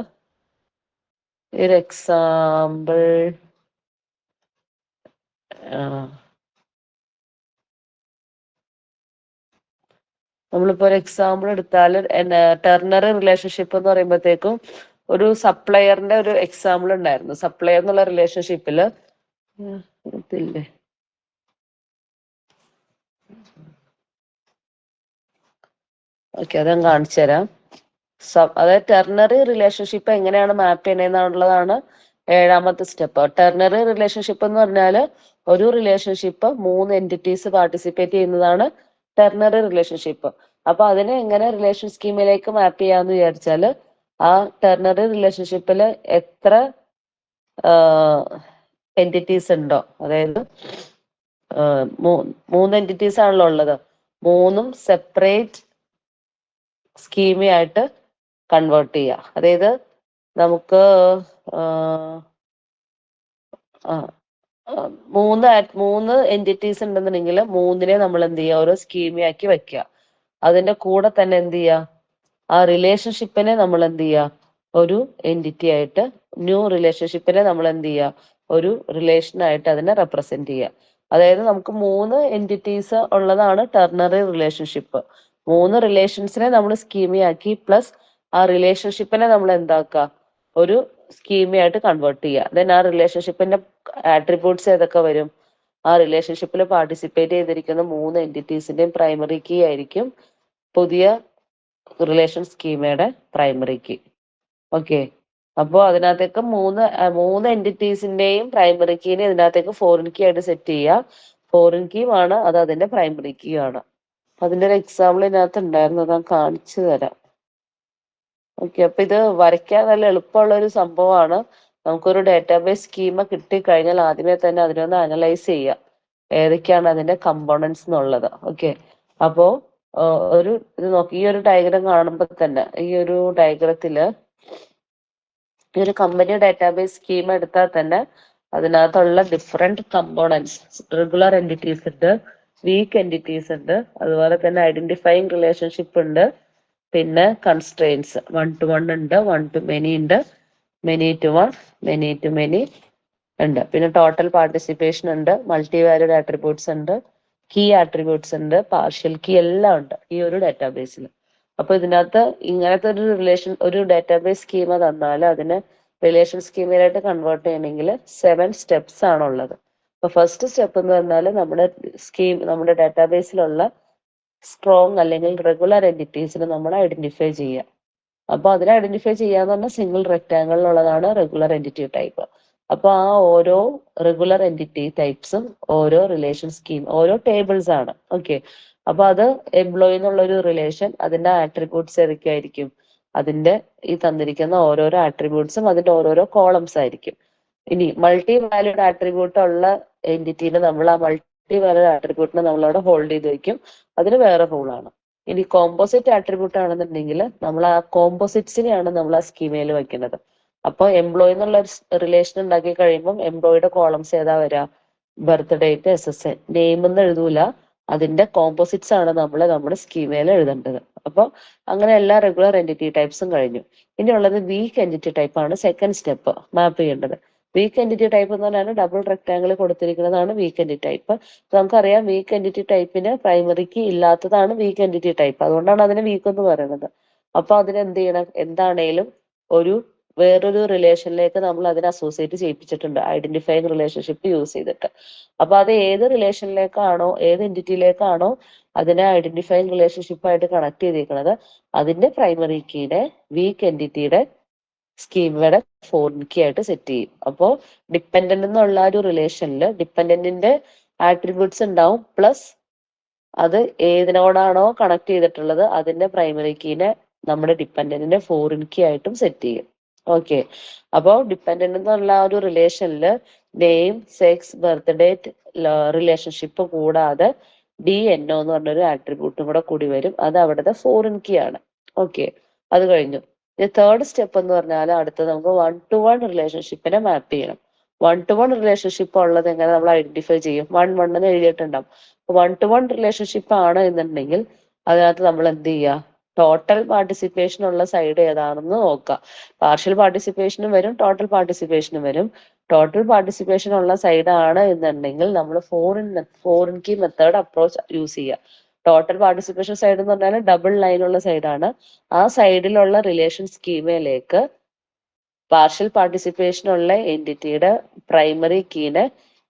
നമ്മളിപ്പോ ഒരു എക്സാമ്പിൾ എടുത്താൽ ടെർണറി റിലേഷൻഷിപ്പ് എന്ന് പറയുമ്പോഴത്തേക്കും ഒരു സപ്ലയറിന്റെ ഒരു എക്സാമ്പിൾ ഉണ്ടായിരുന്നു. സപ്ലയർ എന്നുള്ള റിലേഷൻഷിപ്പില് ഓക്കെ, അത് ഞാൻ കാണിച്ചു തരാം. അതായത് ടെർണറി റിലേഷൻഷിപ്പ് എങ്ങനെയാണ് മാപ്പ് ചെയ്യണമെന്നുള്ളതാണ് 7ാമത്തെ സ്റ്റെപ്പ്. ടെർണറി റിലേഷൻഷിപ്പ് എന്ന് പറഞ്ഞാല് ഒരു റിലേഷൻഷിപ്പ് 3 എൻറ്റിറ്റീസ് പാർട്ടിസിപ്പേറ്റ് ചെയ്യുന്നതാണ് ടെർണറി റിലേഷൻഷിപ്പ്. അപ്പൊ അതിനെ എങ്ങനെ റിലേഷൻ സ്കീമിലേക്ക് മാപ്പ് ചെയ്യാന്ന് വിചാരിച്ചാല് ആ ടെർണറി റിലേഷൻഷിപ്പിൽ എത്ര എൻറ്റിറ്റീസ് ഉണ്ടോ, അതായത് 3 എൻറ്റിറ്റീസ് ആണല്ലോ ഉള്ളത്, 3ഉം സെപ്പറേറ്റ് സ്കീമയായിട്ട് കൺവേർട്ട് ചെയ്യുക. അതായത് നമുക്ക് മൂന്ന് എൻറ്റിറ്റീസ് ഉണ്ടെന്നുണ്ടെങ്കിൽ 3നെ നമ്മൾ എന്ത് ചെയ്യുക, ഓരോ സ്കീമയാക്കി വെക്കുക. അതിന്റെ കൂടെ തന്നെ എന്ത് ചെയ്യുക, ആ റിലേഷൻഷിപ്പിനെ നമ്മൾ എന്ത് ചെയ്യുക, ഒരു എൻറ്റിറ്റി ആയിട്ട്, ന്യൂ റിലേഷൻഷിപ്പിനെ നമ്മൾ എന്ത് ചെയ്യുക, ഒരു റിലേഷനായിട്ട് അതിനെ റെപ്രസെന്റ് ചെയ്യുക. അതായത് നമുക്ക് 3 എൻറ്റിറ്റീസ് ഉള്ളതാണ് ടെർണറി റിലേഷൻഷിപ്പ്. 3 റിലേഷൻസിനെ നമ്മൾ സ്കീമയാക്കി പ്ലസ് ആ റിലേഷൻഷിപ്പിനെ നമ്മൾ എന്താക്കുക, ഒരു സ്കീമയായിട്ട് കൺവേർട്ട് ചെയ്യുക. ദെൻ ആ റിലേഷൻഷിപ്പിന്റെ ആട്രിബ്യൂട്ട്സ് ഏതൊക്കെ വരും, ആ റിലേഷൻഷിപ്പിൽ പാർട്ടിസിപ്പേറ്റ് ചെയ്തിരിക്കുന്ന 3 എൻറ്റിറ്റീസിന്റെയും പ്രൈമറി കീ ആയിരിക്കും പുതിയ റിലേഷൻ സ്കീമയുടെ പ്രൈമറി കീ. ഓക്കെ, അപ്പോൾ അതിനകത്തേക്ക് മൂന്ന് എൻറ്റിറ്റീസിന്റെയും പ്രൈമറി കീനെ ഇതിനകത്തേക്ക് ഫോറിൻ കീ ആയിട്ട് സെറ്റ് ചെയ്യുക. ഫോറിൻ കീ ആണ് അത്, അതിന്റെ പ്രൈമറി കീ ആണ്. അതിന്റെ ഒരു എക്സാമ്പിൾ ഇതിനകത്ത് ഉണ്ടായിരുന്നു, ഞാൻ കാണിച്ചു തരാം. ഓക്കെ, അപ്പൊ ഇത് വരയ്ക്കാൻ നല്ല എളുപ്പമുള്ള ഒരു സംഭവമാണ്. നമുക്കൊരു ഡാറ്റാബേസ് സ്കീമ കിട്ടിക്കഴിഞ്ഞാൽ ആദ്യമേ തന്നെ അതിനൊന്ന് അനലൈസ് ചെയ്യുക, ഏതൊക്കെയാണ് അതിന്റെ കമ്പോണൻസ് എന്നുള്ളത്. ഓക്കെ, അപ്പോ ഒരു ഇത് നോക്കി, ഈ ഒരു ഡയഗ്രാം കാണുമ്പോൾ തന്നെ ഈ ഒരു ഡയഗ്രത്തില് ഈ ഒരു കമ്പനി ഡാറ്റാബേസ് സ്കീം എടുത്താൽ തന്നെ അതിനകത്തുള്ള ഡിഫറെന്റ് കമ്പോണൻസ്, റെഗുലർ എൻറ്റിറ്റീസ് ഉണ്ട്, വീക്ക് എൻറ്റിറ്റീസ് ഉണ്ട്, അതുപോലെ തന്നെ ഐഡന്റിഫൈങ് റിലേഷൻഷിപ്പ് ഉണ്ട്, പിന്നെ കൺസ്ട്രെയിൻസ് 1 to 1 ഉണ്ട്, 1 to many ഉണ്ട്, many to 1, many to many ഉണ്ട്, പിന്നെ ടോട്ടൽ പാർട്ടിസിപ്പേഷൻ ഉണ്ട്, മൾട്ടി വാല്യൂഡ് ആട്രിബ്യൂട്ട്സ് ഉണ്ട്, കീ ആട്രിബ്യൂട്ട്സ് ഉണ്ട്, പാർഷ്യൽ കീ എല്ലാം ഉണ്ട് ഈ ഒരു ഡാറ്റാബേസിൽ. അപ്പൊ ഇതിനകത്ത് ഇങ്ങനത്തെ ഒരു ഡാറ്റാബേസ് സ്കീമ തന്നാൽ അതിനെ റിലേഷൻ സ്കീമയിലായിട്ട് കൺവേർട്ട് ചെയ്യണമെങ്കിൽ 7 സ്റ്റെപ്സ് ആണുള്ളത്. അപ്പൊ ഫസ്റ്റ് സ്റ്റെപ്പ് എന്ന് പറഞ്ഞാൽ നമ്മുടെ ഡാറ്റാബേസിലുള്ള സ്ട്രോങ് അല്ലെങ്കിൽ റെഗുലർ എൻറ്റിറ്റീസിനെ നമ്മൾ ഐഡന്റിഫൈ ചെയ്യുക. അപ്പൊ അതിനെ ഐഡന്റിഫൈ ചെയ്യാന്ന് പറഞ്ഞാൽ സിംഗിൾ റെക്ടാങ്കിളിലുള്ളതാണ് റെഗുലർ എൻറ്റിറ്റി ടൈപ്പ്. അപ്പൊ ആ ഓരോ റെഗുലർ എൻറ്റിറ്റി ടൈപ്സും ഓരോ റിലേഷൻ സ്കീം, ഓരോ ടേബിൾസ് ആണ്. ഓക്കെ, അപ്പൊ അത് എംപ്ലോയി എന്നുള്ള ഒരു റിലേഷൻ, അതിന്റെ ആട്രിബ്യൂട്ട്സ് ഏതൊക്കെയായിരിക്കും, അതിന്റെ ഈ തന്നിരിക്കുന്ന ഓരോരോ ആട്രിബ്യൂട്ട്സും അതിന്റെ ഓരോരോ കോളംസ് ആയിരിക്കും. ഇനി മൾട്ടി വാല്യൂഡ് ആട്രിബ്യൂട്ട് ഉള്ള എൻറ്റിറ്റിനെ നമ്മൾ ആ മൾട്ടി വാല്യൂഡ് ആട്രിബ്യൂട്ടിനെ നമ്മളവിടെ ഹോൾഡ് ചെയ്ത് വെക്കും, അതിന് വേറെ റൂളാണ്. ഇനി കോമ്പോസിറ്റ് ആട്രിബ്യൂട്ട് ആണെന്നുണ്ടെങ്കിൽ നമ്മൾ ആ കോമ്പോസിറ്റ്സിനെയാണ് നമ്മൾ ആ സ്കീമയിൽ വെക്കുന്നത്. അപ്പൊ എംപ്ലോയി എന്നുള്ള റിലേഷൻ ഉണ്ടാക്കി കഴിയുമ്പോൾ എംപ്ലോയിയുടെ കോളംസ് ഏതാ വരിക, ബർത്ത് ഡേറ്റ്, SSN, നെയിം എന്ന് എഴുതൂല, അതിന്റെ കോമ്പോസിറ്റ്സ് ആണ് നമ്മൾ നമ്മുടെ സ്കീമയിൽ എഴുതേണ്ടത്. അപ്പോൾ അങ്ങനെ എല്ലാ റെഗുലർ എൻറ്റിറ്റി ടൈപ്സും കഴിഞ്ഞു. ഇനിയുള്ളത് വീക്ക് എൻറ്റിറ്റി ടൈപ്പ് ആണ് സെക്കൻഡ് സ്റ്റെപ്പ് മാപ്പ് ചെയ്യേണ്ടത്. വീക്ക് എൻറ്റിറ്റി ടൈപ്പ് എന്ന് പറഞ്ഞാൽ ഡബിൾ റെക്ടാങ്കിൾ കൊടുത്തിരിക്കുന്നതാണ് വീക്ക് എൻറ്റിറ്റി ടൈപ്പ്. നമുക്കറിയാം വീക്ക് എൻറ്റിറ്റി ടൈപ്പിന് പ്രൈമറി കീ ഇല്ലാത്തതാണ് വീക്ക് എൻറ്റിറ്റി ടൈപ്പ്, അതുകൊണ്ടാണ് അതിനെ വീക്ക് എന്ന് പറയുന്നത്. അപ്പൊ അതിന് എന്ത് ചെയ്യണം, എന്താണേലും ഒരു വേറൊരു റിലേഷനിലേക്ക് നമ്മൾ അതിനെ അസോസിയേറ്റ് ചെയ്യിപ്പിച്ചിട്ടുണ്ട് ഐഡന്റിഫൈങ് റിലേഷൻഷിപ്പ് യൂസ് ചെയ്തിട്ട്. അപ്പൊ അത് ഏത് റിലേഷനിലേക്കാണോ, ഏത് എൻറ്റിറ്റിയിലേക്കാണോ അതിനെ ഐഡന്റിഫൈങ് റിലേഷൻഷിപ്പ് ആയിട്ട് കണക്ട് ചെയ്തിരിക്കുന്നത്, അതിന്റെ പ്രൈമറി കീനെ വീക്ക് എൻറ്റിറ്റിയുടെ സ്കീമയുടെ ഫോറിൻ കീ ആയിട്ട് സെറ്റ് ചെയ്യും. അപ്പോൾ ഡിപ്പെൻഡന്റ് എന്നുള്ള ഒരു റിലേഷനിൽ ഡിപ്പെൻഡന്റിന്റെ ആട്രിബ്യൂട്ട്സ് ഉണ്ടാവും, പ്ലസ് അത് ഏതിനോടാണോ കണക്ട് ചെയ്തിട്ടുള്ളത് അതിന്റെ പ്രൈമറി കീനെ നമ്മുടെ ഡിപ്പെൻഡന്റിന്റെ ഫോറിൻ കീ ആയിട്ടും സെറ്റ് ചെയ്യും. ഓക്കെ. അപ്പോൾ ഡിപ്പെൻഡന്റ് എന്നുള്ള ആ ഒരു റിലേഷനിൽ name, sex, birth date relationship കൂടാതെ DNO എന്ന് പറഞ്ഞൊരു ആട്രിബ്യൂട്ടും കൂടെ കൂടി വരും. അത് അവിടുത്തെ ഫോറിൻ കീ ആണ്. ഓക്കെ, അത് കഴിഞ്ഞു. തേർഡ് സ്റ്റെപ്പ് എന്ന് പറഞ്ഞാൽ അടുത്ത് നമുക്ക് 1-to-1 റിലേഷൻഷിപ്പിനെ മാപ്പ് ചെയ്യണം. 1-to-1 റിലേഷൻഷിപ്പ് ഉള്ളത് എങ്ങനെ നമ്മൾ ഐഡന്റിഫൈ ചെയ്യും? 1-1 എന്ന് എഴുതിയിട്ടുണ്ടാവും. 1-to-1 റിലേഷൻഷിപ്പ് ആണ് എന്നുണ്ടെങ്കിൽ അതിനകത്ത് നമ്മൾ എന്ത് ചെയ്യുക? ടോട്ടൽ പാർട്ടിസിപ്പേഷൻ ഉള്ള സൈഡ് ഏതാണെന്ന് നോക്കുക. പാർഷ്യൽ പാർട്ടിസിപ്പേഷനും വരും, ടോട്ടൽ പാർട്ടിസിപ്പേഷനും വരും. ടോട്ടൽ പാർട്ടിസിപ്പേഷൻ ഉള്ള സൈഡ് ആണ് എന്നുണ്ടെങ്കിൽ നമ്മൾ foreign key method approach use ചെയ്യുക. ടോട്ടൽ പാർട്ടിസിപ്പേഷൻ സൈഡ് എന്ന് പറഞ്ഞാൽ ഡബിൾ ലൈൻ ഉള്ള സൈഡാണ്. ആ സൈഡിലുള്ള റിലേഷൻ സ്കീമയിലേക്ക് പാർഷ്യൽ പാർട്ടിസിപ്പേഷൻ ഉള്ള എൻറ്റിറ്റിയുടെ പ്രൈമറി കീനെ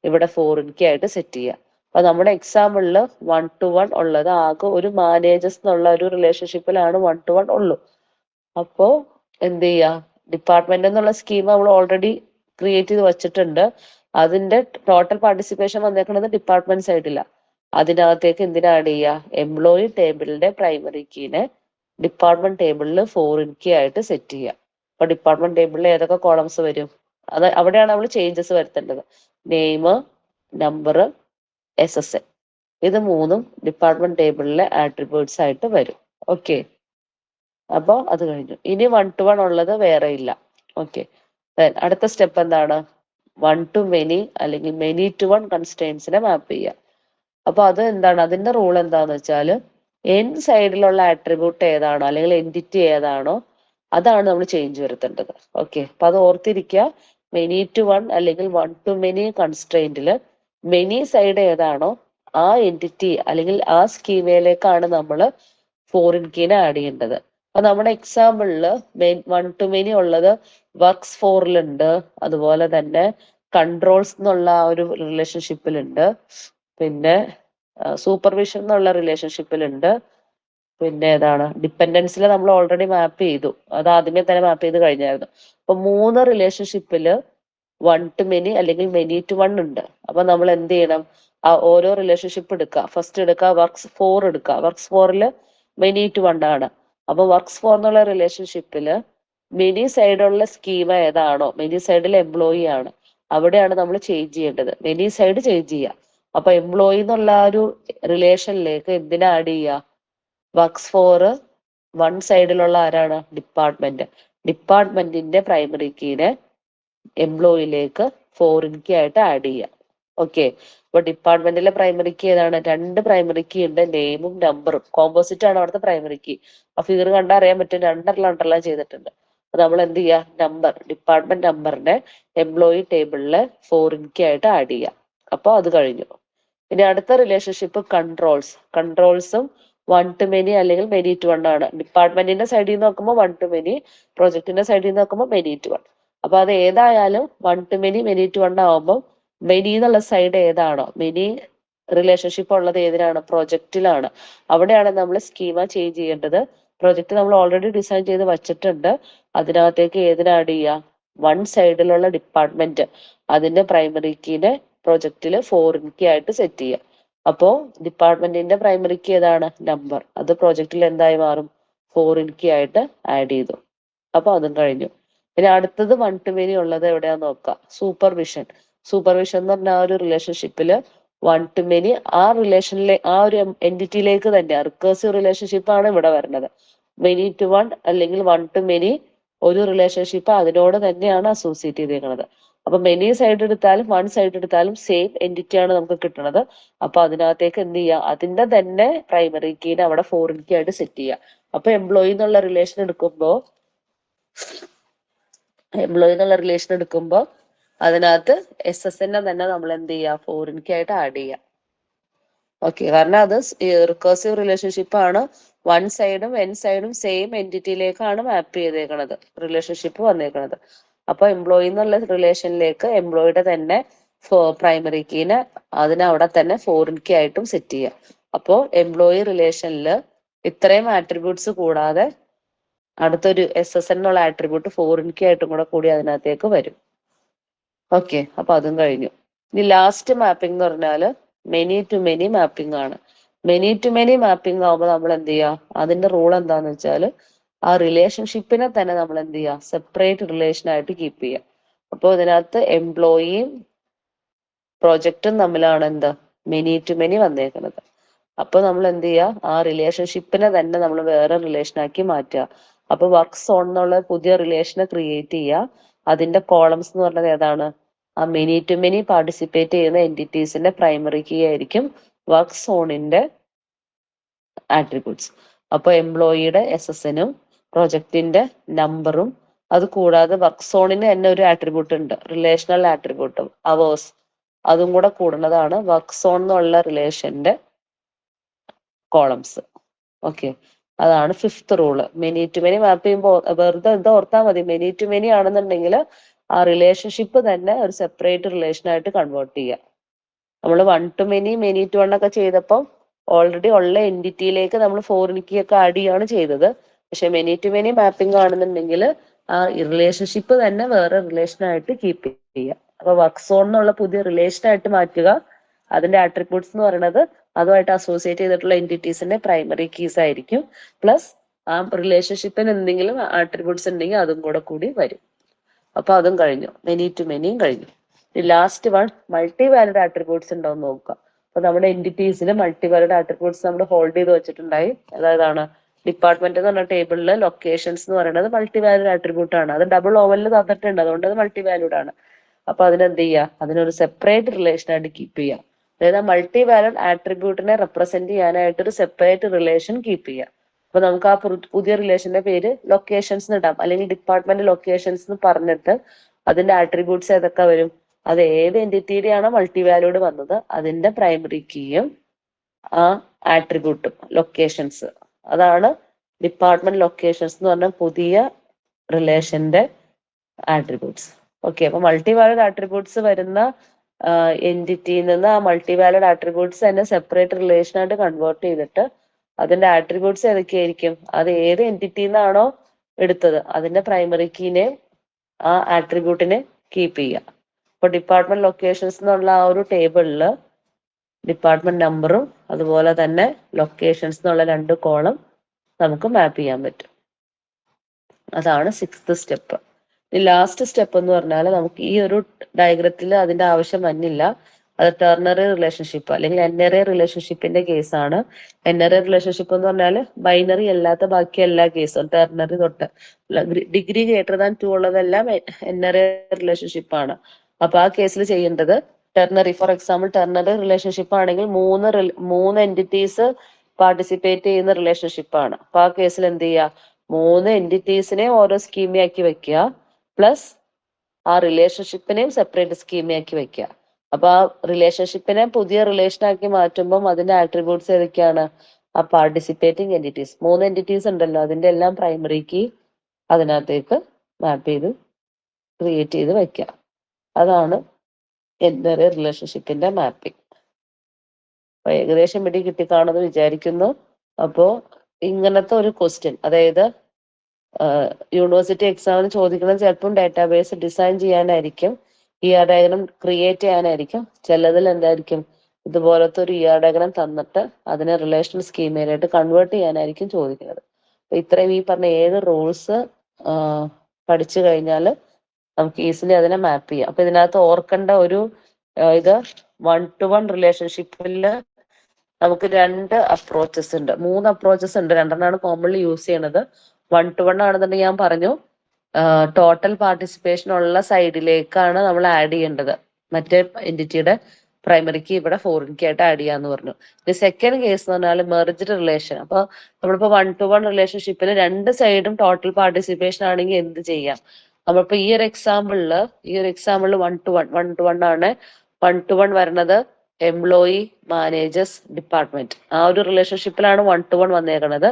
ഇവിടെ ഫോറിൻ കീ ആയിട്ട് സെറ്റ് ചെയ്യുക. അപ്പൊ നമ്മുടെ എക്സാമ്പിളിൽ 1-to-1 ഉള്ളത് ആകെ ഒരു മാനേജേഴ്സ് എന്നുള്ള ഒരു റിലേഷൻഷിപ്പിലാണ് 1-to-1 ഉള്ളൂ. അപ്പോ എന്ത് ചെയ്യുക? ഡിപ്പാർട്ട്മെന്റ് എന്നുള്ള സ്കീം നമ്മൾ ഓൾറെഡി ക്രിയേറ്റ് ചെയ്ത് വെച്ചിട്ടുണ്ട്. അതിന്റെ ടോട്ടൽ പാർട്ടിസിപ്പേഷൻ വന്നേക്കുന്നത് ഡിപ്പാർട്ട്മെന്റ് സൈഡില്ല. അതിനകത്തേക്ക് എന്തിനാ ആഡ് ചെയ്യുക? എംപ്ലോയി ടേബിളിന്റെ പ്രൈമറി കീനെ ഡിപ്പാർട്ട്മെന്റ് ടേബിളിൽ ഫോറിൻ കീ ആയിട്ട് സെറ്റ് ചെയ്യുക. അപ്പൊ ഡിപ്പാർട്ട്മെന്റ് ടേബിളിൽ ഏതൊക്കെ കോളംസ് വരും? അത് അവിടെയാണ് നമ്മൾ ചേഞ്ചസ് വരുത്തേണ്ടത്. നെയിം, നമ്പർ, SSN, ഇത് മൂന്നും ഡിപ്പാർട്ട്മെന്റ് ടേബിളിലെ ആട്രിബ്യൂട്ട്സ് ആയിട്ട് വരും. ഓക്കെ, അപ്പോൾ അത് കഴിഞ്ഞു. ഇനി 1-to-1 ഉള്ളത് വേറെ ഇല്ല. ഓക്കെ, അടുത്ത സ്റ്റെപ്പ് എന്താണ്? 1-to-many അല്ലെങ്കിൽ many-to-1 കൺസ്ട്രെയിൻസിനെ മാപ്പ് ചെയ്യുക. അപ്പൊ അത് എന്താണ്? അതിന്റെ റൂൾ എന്താന്ന് വെച്ചാൽ എൻ സൈഡിലുള്ള ആട്രിബ്യൂട്ട് ഏതാണോ അല്ലെങ്കിൽ എൻറ്റിറ്റി ഏതാണോ അതാണ് നമ്മൾ ചേഞ്ച് വരുത്തേണ്ടത്. ഓക്കെ, അപ്പൊ അത് ഓർത്തിരിക്കുക. many-to-1 അല്ലെങ്കിൽ 1-to-many കൺസ്ട്രെയിന്റിൽ മെനി സൈഡ് ഏതാണോ ആ എൻറ്റിറ്റി അല്ലെങ്കിൽ ആ സ്കീമയിലേക്കാണ് നമ്മൾ ഫോറിൻ കീനെ ആഡ് ചെയ്യേണ്ടത്. അപ്പൊ നമ്മുടെ എക്സാമ്പിളിൽ 1-to-many ഉള്ളത് വർക്ക്സ് ഫോറിലുണ്ട്, അതുപോലെ തന്നെ കൺട്രോൾസ് എന്നുള്ള ആ ഒരു റിലേഷൻഷിപ്പിലുണ്ട്, പിന്നെ സൂപ്പർവിഷൻ എന്നുള്ള റിലേഷൻഷിപ്പിലുണ്ട്, പിന്നെ ഏതാണ് ഡിപ്പെൻഡൻസിൽ നമ്മൾ ഓൾറെഡി മാപ്പ് ചെയ്തു, അത് ആദ്യമേ തന്നെ മാപ്പ് ചെയ്ത് കഴിഞ്ഞായിരുന്നു. അപ്പൊ 3 റിലേഷൻഷിപ്പില് 1-to-many അല്ലെങ്കിൽ many-to-1 ഉണ്ട്. അപ്പൊ നമ്മൾ എന്ത് ചെയ്യണം? ആ ഓരോ റിലേഷൻഷിപ്പ് എടുക്കുക. ഫസ്റ്റ് എടുക്കുക വർക്ക്സ് 4 എടുക്കുക. വർക്ക്സ് 4ല് many-to-1 ആണ്. അപ്പൊ വർക്ക്സ് 4 എന്നുള്ള റിലേഷൻഷിപ്പില് മെനി സൈഡുള്ള സ്കീമ ഏതാണോ, മെനി സൈഡിൽ എംപ്ലോയി ആണ്, അവിടെയാണ് നമ്മൾ ചേഞ്ച് ചെയ്യേണ്ടത്. മെനി സൈഡ് ചേഞ്ച് ചെയ്യുക. അപ്പൊ എംപ്ലോയി എന്നുള്ള ഒരു റിലേഷനിലേക്ക് എന്തിനാ ആഡ് ചെയ്യുക? വർക്ക്സ് 4 1 സൈഡിലുള്ള ആരാണ്? ഡിപ്പാർട്ട്മെന്റ്. ഡിപ്പാർട്ട്മെന്റിന്റെ പ്രൈമറി കീനെ എംപ്ലോയിലേക്ക് ഫോറിൻ കീ ആയിട്ട് ആഡ് ചെയ്യുക. ഓക്കെ, അപ്പൊ ഡിപ്പാർട്ട്മെന്റിലെ പ്രൈമറി കീ ഏതാണ്? 2 പ്രൈമറി കീ ഉണ്ട്, നെയിമും നമ്പറും. കോമ്പോസിറ്റ് ആണ് അവിടുത്തെ പ്രൈമറി കീ. ആ ഫിഗർ കണ്ടാൽ അറിയാൻ പറ്റും, 2 അണ്ടർലൈൻ ചെയ്തിട്ടുണ്ട്. അപ്പൊ നമ്മൾ എന്ത് ചെയ്യുക? നമ്പർ, ഡിപ്പാർട്ട്മെന്റ് നമ്പറിനെ എംപ്ലോയി ടേബിളിലെ ഫോറിൻ കീ ആയിട്ട് ആഡ് ചെയ്യുക. അപ്പൊ അത് കഴിഞ്ഞു. ഇനി അടുത്ത റിലേഷൻഷിപ്പ് കൺട്രോൾസും 1-to-many അല്ലെങ്കിൽ many-to-1 ആണ്. ഡിപ്പാർട്ട്മെന്റിന്റെ സൈഡിൽ നിന്ന് നോക്കുമ്പോൾ 1-to-many, പ്രൊജക്ടിന്റെ സൈഡിൽ നിന്ന് നോക്കുമ്പോൾ many-to-1. അപ്പൊ അത് ഏതായാലും 1-to-many many-to-1 ആവുമ്പോൾ മെനി എന്നുള്ള സൈഡ് ഏതാണോ, മെനി റിലേഷൻഷിപ്പ് ഉള്ളത് ഏതിനാണ്? പ്രൊജക്റ്റിലാണ്. അവിടെയാണ് നമ്മൾ സ്കീമ ചേഞ്ച് ചെയ്യേണ്ടത്. പ്രൊജക്ട് നമ്മൾ ഓൾറെഡി ഡിസൈൻ ചെയ്ത് വച്ചിട്ടുണ്ട്. അതിനകത്തേക്ക് ഏതിനാ ആഡ് ചെയ്യുക? 1 സൈഡിലുള്ള ഡിപ്പാർട്ട്മെന്റ് അതിന്റെ പ്രൈമറി കീനെ പ്രൊജക്റ്റില് ഫോറിൻ കീ ആയിട്ട് സെറ്റ് ചെയ്യുക. അപ്പോ ഡിപ്പാർട്ട്മെന്റിന്റെ പ്രൈമറി കീ ഏതാണ്? നമ്പർ. അത് പ്രൊജക്റ്റിൽ എന്തായി മാറും? ഫോറിൻ കീ ആയിട്ട് ആഡ് ചെയ്തു. അപ്പൊ അതും കഴിഞ്ഞു. ഇനി അടുത്തത് 1-to-many ഉള്ളത് എവിടെയാന്ന് നോക്കാം. സൂപ്പർവിഷൻ എന്ന് പറഞ്ഞ ആ ഒരു റിലേഷൻഷിപ്പില് 1-to-many ആ റിലേഷനിലെ ആ ഒരു എൻറ്റിറ്റിയിലേക്ക് തന്നെ റിക്കേഴ്സീവ് റിലേഷൻഷിപ്പ് ആണ് ഇവിടെ വരുന്നത്. many-to-1 അല്ലെങ്കിൽ 1-to-many ഒരു റിലേഷൻഷിപ്പ് അതിനോട് തന്നെയാണ് അസോസിയേറ്റ് ചെയ്തേക്കുന്നത്. അപ്പൊ മെനി സൈഡ് എടുത്താലും 1 സൈഡ് എടുത്താലും സെയിം എൻറ്റിറ്റി ആണ് നമുക്ക് കിട്ടുന്നത്. അപ്പൊ അതിനകത്തേക്ക് എന്ത് ചെയ്യുക? അതിന്റെ തന്നെ പ്രൈമറി കീനെ അവിടെ ഫോറിൻ കീ ആയിട്ട് സെറ്റ് ചെയ്യുക. അപ്പൊ എംപ്ലോയി എന്നുള്ള റിലേഷൻ എടുക്കുമ്പോൾ അതിനകത്ത് SSN തന്നെ നമ്മൾ എന്ത് ചെയ്യുക? ഫോറിൻ കീ ആയിട്ട് ആഡ് ചെയ്യുക. ഓക്കെ, കാരണം അത് റിക്കേഴ്സീവ് റിലേഷൻഷിപ്പ് ആണ്. 1 സൈഡും n സൈഡും സെയിം എൻറ്റിറ്റിയിലേക്കാണ് മാപ്പ് ചെയ്തേക്കുന്നത്, റിലേഷൻഷിപ്പ് വന്നേക്കുന്നത്. അപ്പൊ എംപ്ലോയി എന്നുള്ള റിലേഷനിലേക്ക് എംപ്ലോയിയുടെ തന്നെ പ്രൈമറി കീനെ അവിടെ തന്നെ ഫോറിൻ കീ ആയിട്ടും സെറ്റ് ചെയ്യുക. അപ്പോ എംപ്ലോയി റിലേഷനിൽ ഇത്രയും ആട്രിബ്യൂട്ട്സ് കൂടാതെ അടുത്തൊരു SSN എന്നുള്ള ആട്രിബ്യൂട്ട് ഫോറിൻ കീ ആയിട്ടും കൂടി അതിനകത്തേക്ക് വരും. ഓക്കെ, അപ്പൊ അതും കഴിഞ്ഞു. ഇനി ലാസ്റ്റ് മാപ്പിംഗ് എന്ന് പറഞ്ഞാല് many-to-many മാപ്പിംഗ് ആണ്. many-to-many മാപ്പിംഗ് ആവുമ്പോൾ നമ്മൾ എന്ത് ചെയ്യുക? അതിന്റെ റൂൾ എന്താന്ന് വെച്ചാൽ ആ റിലേഷൻഷിപ്പിനെ തന്നെ നമ്മൾ എന്ത് ചെയ്യുക, സെപ്പറേറ്റ് റിലേഷൻ ആയിട്ട് കീപ്പ് ചെയ്യുക. അപ്പോൾ ഇതിനകത്ത് എംപ്ലോയിയും പ്രൊജക്റ്റും തമ്മിലാണ് എന്ത്, മെനി ടു മെനി വന്നേക്കുന്നത്. അപ്പൊ നമ്മൾ എന്ത് ചെയ്യുക, ആ റിലേഷൻഷിപ്പിനെ തന്നെ നമ്മൾ വേറെ റിലേഷൻ ആക്കി മാറ്റുക. അപ്പൊ വർക്ക് സോൺ എന്നുള്ള പുതിയ റിലേഷനെ ക്രിയേറ്റ് ചെയ്യുക. അതിന്റെ കോളംസ് എന്ന് പറഞ്ഞത് ഏതാണ്, ആ മെനി ടു മെനി പാർട്ടിസിപ്പേറ്റ് ചെയ്യുന്ന എൻറ്റിറ്റീസിന്റെ പ്രൈമറി കീ ആയിരിക്കും വർക്ക് സോണിന്റെ ആട്രിബ്യൂട്ട്സ്. അപ്പൊ എംപ്ലോയിയുടെ SSനും പ്രൊജക്ടിന്റെ നമ്പറും, അത് കൂടാതെ വർക്ക് സോണിന് തന്നെ ഒരു ആട്രിബ്യൂട്ട് ഉണ്ട്, റിലേഷണൽ ആട്രിബ്യൂട്ടും അവേഴ്സ്, അതും കൂടെ കൂടുന്നതാണ് വർക്ക് സോൺ എന്നുള്ള റിലേഷന്റെ കോളംസ്. ഓക്കെ, അതാണ് 5th rule. Many to many map ചെയ്യുമ്പോൾ വെറുതെ ഇത് ഓർത്താൽ മതി, മെനി ടു മെനി ആണെന്നുണ്ടെങ്കിൽ ആ റിലേഷൻഷിപ്പ് തന്നെ ഒരു സെപ്പറേറ്റ് റിലേഷൻ ആയിട്ട് കൺവേർട്ട് ചെയ്യുക. നമ്മൾ 1 to many, many to 1 ഒക്കെ ചെയ്തപ്പോൾ ഓൾറെഡി ഉള്ള എൻറ്റിറ്റിയിലേക്ക് നമ്മൾ ഫോറിൻ കീ ഒക്കെ ആഡ് ചെയ്യുകയാണ് ചെയ്തത്. പക്ഷെ മെനി ടു മെനി മാപ്പിംഗ് ആണെന്നുണ്ടെങ്കിൽ ആ റിലേഷൻഷിപ്പ് തന്നെ വേറെ റിലേഷൻ ആയിട്ട് കീപ്പ് ചെയ്യുക. അപ്പൊ വർക്ക് സോൺ എന്നുള്ള പുതിയ റിലേഷൻ ആയിട്ട് മാറ്റുക. അതിന്റെ ആട്രിബ്യൂട്ട്സ് എന്ന് പറയുന്നത് അതുമായിട്ട് അസോസിയേറ്റ് ചെയ്തിട്ടുള്ള എൻറ്റിറ്റീസിന്റെ പ്രൈമറി കീസ് ആയിരിക്കും. പ്ലസ് ആ റിലേഷൻഷിപ്പിന് എന്തെങ്കിലും ആട്രിബ്യൂട്ട്സ് ഉണ്ടെങ്കിൽ അതും കൂടി വരും. അപ്പൊ അതും കഴിഞ്ഞു, മെനി ടു മെനിയും കഴിഞ്ഞു. Last one, multi valid attributes ഉണ്ടോ എന്ന് നോക്കുക. അപ്പൊ നമ്മുടെ എൻറ്റിറ്റീസിൽ മൾട്ടി വാലിഡ് ആട്രിബ്യൂട്ട്സ് നമ്മൾ ഹോൾഡ് ചെയ്ത് വെച്ചിട്ടുണ്ടായി. അതായതാണ് ഡിപ്പാർട്ട്മെന്റ് എന്ന് പറഞ്ഞ ടേബിളിൽ ലൊക്കേഷൻസ് എന്ന് പറയുന്നത് മൾട്ടി വാലിഡ് ആട്രിബ്യൂട്ട് ആണ്. അത് ഡബിൾ ഓവലിൽ തന്നിട്ടുണ്ട്, അതുകൊണ്ട് അത് മൾട്ടി വാലിഡ് ആണ്. അപ്പൊ അതിനെന്ത് ചെയ്യുക, അതിനൊരു സെപ്പറേറ്റ് റിലേഷൻ ആയിട്ട് കീപ്പ് ചെയ്യുക. അതായത് മൾട്ടി വാലിഡ് ആട്രിബ്യൂട്ടിനെ റെപ്രസെന്റ് ചെയ്യാനായിട്ട് ഒരു സെപ്പറേറ്റ് റിലേഷൻ കീപ്പ് ചെയ്യുക. അപ്പൊ നമുക്ക് ആ പുതിയ റിലേഷന്റെ പേര് ലൊക്കേഷൻസ് ഇടാം, അല്ലെങ്കിൽ ഡിപ്പാർട്ട്മെന്റ് ലൊക്കേഷൻസ് എന്ന് പറഞ്ഞിട്ട് അതിന്റെ ആട്രിബ്യൂട്ട്സ് ഏതൊക്കെ വരും, അത് ഏത് എൻറ്റിറ്റിയുടെ ആണോ മൾട്ടി വാല്യൂഡ് വന്നത് അതിന്റെ പ്രൈമറി കീയും ആ ആട്രിബ്യൂട്ടും ലൊക്കേഷൻസ്, അതാണ് ഡിപ്പാർട്ട്മെന്റ് ലൊക്കേഷൻസ് എന്ന് പറഞ്ഞ പുതിയ റിലേഷന്റെ ആട്രിബ്യൂട്ട്സ്. ഓക്കെ, അപ്പൊ മൾട്ടി വാല്യൂഡ് ആട്രിബ്യൂട്ട്സ് വരുന്ന എൻറ്റിറ്റിയിൽ നിന്ന് ആ മൾട്ടി വാല്യൂഡ് ആട്രിബ്യൂട്ട്സ് തന്നെ സെപ്പറേറ്റ് റിലേഷൻ ആയിട്ട് കൺവേർട്ട് ചെയ്തിട്ട് അതിന്റെ ആട്രിബ്യൂട്ട്സ് ഏതൊക്കെയായിരിക്കും, അത് ഏത് എൻറ്റിറ്റിയിൽ നിന്നാണോ എടുത്തത് അതിന്റെ പ്രൈമറി കീനെ ആ ആട്രിബ്യൂട്ടിനെ കീപ്പ് ചെയ്യുക. ഇപ്പൊ ഡിപ്പാർട്ട്മെന്റ് ലൊക്കേഷൻസ് എന്നുള്ള ആ ഒരു ടേബിളിൽ ഡിപ്പാർട്ട്മെന്റ് നമ്പറും അതുപോലെ തന്നെ ലൊക്കേഷൻസ് എന്നുള്ള 2 കോളം നമുക്ക് മാപ്പ് ചെയ്യാൻ പറ്റും. അതാണ് 6th സ്റ്റെപ്പ്. ലാസ്റ്റ് സ്റ്റെപ്പ് എന്ന് പറഞ്ഞാൽ നമുക്ക് ഈ ഒരു ഡയഗ്രത്തിൽ അതിന്റെ ആവശ്യം വന്നില്ല. അത് ടെർണറി റിലേഷൻഷിപ്പ് അല്ലെങ്കിൽ എൻഎറി റിലേഷൻഷിപ്പിന്റെ കേസാണ്. എൻഎറി റിലേഷൻഷിപ്പ് എന്ന് പറഞ്ഞാൽ ബൈനറി അല്ലാത്ത ബാക്കി എല്ലാ കേസും ടെർണറി തൊട്ട് ഡിഗ്രി ഗ്രേറ്റർ ദാൻ 2 ഉള്ളതെല്ലാം എൻഎറി റിലേഷൻഷിപ്പ് ആണ്. അപ്പൊ ആ കേസിൽ ചെയ്യേണ്ടത് ternary, for example ternary relationship ആണെങ്കിൽ മൂന്ന് എൻറ്റിറ്റീസ് പാർട്ടിസിപ്പേറ്റ് ചെയ്യുന്ന റിലേഷൻഷിപ്പ് ആണ്. അപ്പൊ ആ കേസിൽ എന്ത് ചെയ്യുക, 3 എൻറ്റിറ്റീസിനെ ഓരോ സ്കീമയാക്കി വെക്കുക, പ്ലസ് ആ റിലേഷൻഷിപ്പിനെയും സെപ്പറേറ്റ് സ്കീമയാക്കി വെക്കുക. അപ്പൊ ആ റിലേഷൻഷിപ്പിനെ പുതിയ റിലേഷൻ ആക്കി മാറ്റുമ്പോൾ അതിന്റെ ആട്രിബ്യൂട്ട്സ് ഏതൊക്കെയാണ്, ആ പാർട്ടിസിപ്പേറ്റിംഗ് എൻറ്റിറ്റീസ് 3 എൻറ്റിറ്റീസ് ഉണ്ടല്ലോ അതിന്റെ എല്ലാം പ്രൈമറി കീ അതിനകത്തേക്ക് മാപ്പ് ചെയ്ത് ക്രിയേറ്റ് ചെയ്ത് വെക്കുക. അതാണ് എന്തൊരു റിലേഷൻഷിപ്പിന്റെ മാപ്പിംഗ്. അപ്പൊ ഏകദേശം പിടി കിട്ടിക്കാണെന്ന് വിചാരിക്കുന്നു. അപ്പോ ഇങ്ങനത്തെ ഒരു ക്വസ്റ്റ്യൻ, അതായത് യൂണിവേഴ്സിറ്റി എക്സാമിന് ചോദിക്കുന്നത് ചിലപ്പം ഡാറ്റാബേസ് ഡിസൈൻ ചെയ്യാനായിരിക്കും, ER ഡയഗ്രം ക്രിയേറ്റ് ചെയ്യാനായിരിക്കും, ചിലതിൽ എന്തായിരിക്കും ഇതുപോലത്തെ ഒരു ER ഡയഗ്രം തന്നിട്ട് അതിനെ റിലേഷണൽ സ്കീമയിലായിട്ട് കൺവേർട്ട് ചെയ്യാനായിരിക്കും ചോദിക്കുന്നത്. അപ്പൊ ഇത്രയും ഈ പറഞ്ഞ 7 റൂൾസ് പഠിച്ചു കഴിഞ്ഞാൽ നമുക്ക് ഈസിലി അതിനെ മാപ്പ് ചെയ്യാം. അപ്പൊ ഇതിനകത്ത് ഓർക്കേണ്ട ഒരു ഇത് 1 to 1 റിലേഷൻഷിപ്പിൽ നമുക്ക് 2 അപ്രോച്ചസ് ഉണ്ട്, 3 അപ്രോച്ചസ് ഉണ്ട്, 2 കോമൺലി യൂസ് ചെയ്യണത്. 1 to 1 ആണെന്നുണ്ടെങ്കിൽ ഞാൻ പറഞ്ഞു ടോട്ടൽ പാർട്ടിസിപ്പേഷൻ ഉള്ള സൈഡിലേക്കാണ് നമ്മൾ ആഡ് ചെയ്യേണ്ടത്, മറ്റേ എൻറ്റിറ്റിയുടെ പ്രൈമറിക്ക് ഇവിടെ ഫോറിൻ കീ ആയിട്ട് ആഡ് ചെയ്യാന്ന് പറഞ്ഞു. ഇനി സെക്കൻഡ് കേസ് എന്ന് പറഞ്ഞാൽ മെർജ്ഡ് റിലേഷൻ. അപ്പൊ നമ്മളിപ്പോ 1 to 1 റിലേഷൻഷിപ്പിൽ 2 സൈഡും ടോട്ടൽ പാർട്ടിസിപ്പേഷൻ ആണെങ്കിൽ എന്ത് ചെയ്യാം, നമ്മളിപ്പോ ഈ ഒരു എക്സാമ്പിളിൽ 1 to 1 ആണ്. 1 to 1 വരുന്നത് എംപ്ലോയി മാനേജേഴ്സ് ഡിപ്പാർട്ട്മെന്റ്, ആ ഒരു റിലേഷൻഷിപ്പിലാണ് 1 to 1 വന്നേക്കുന്നത്.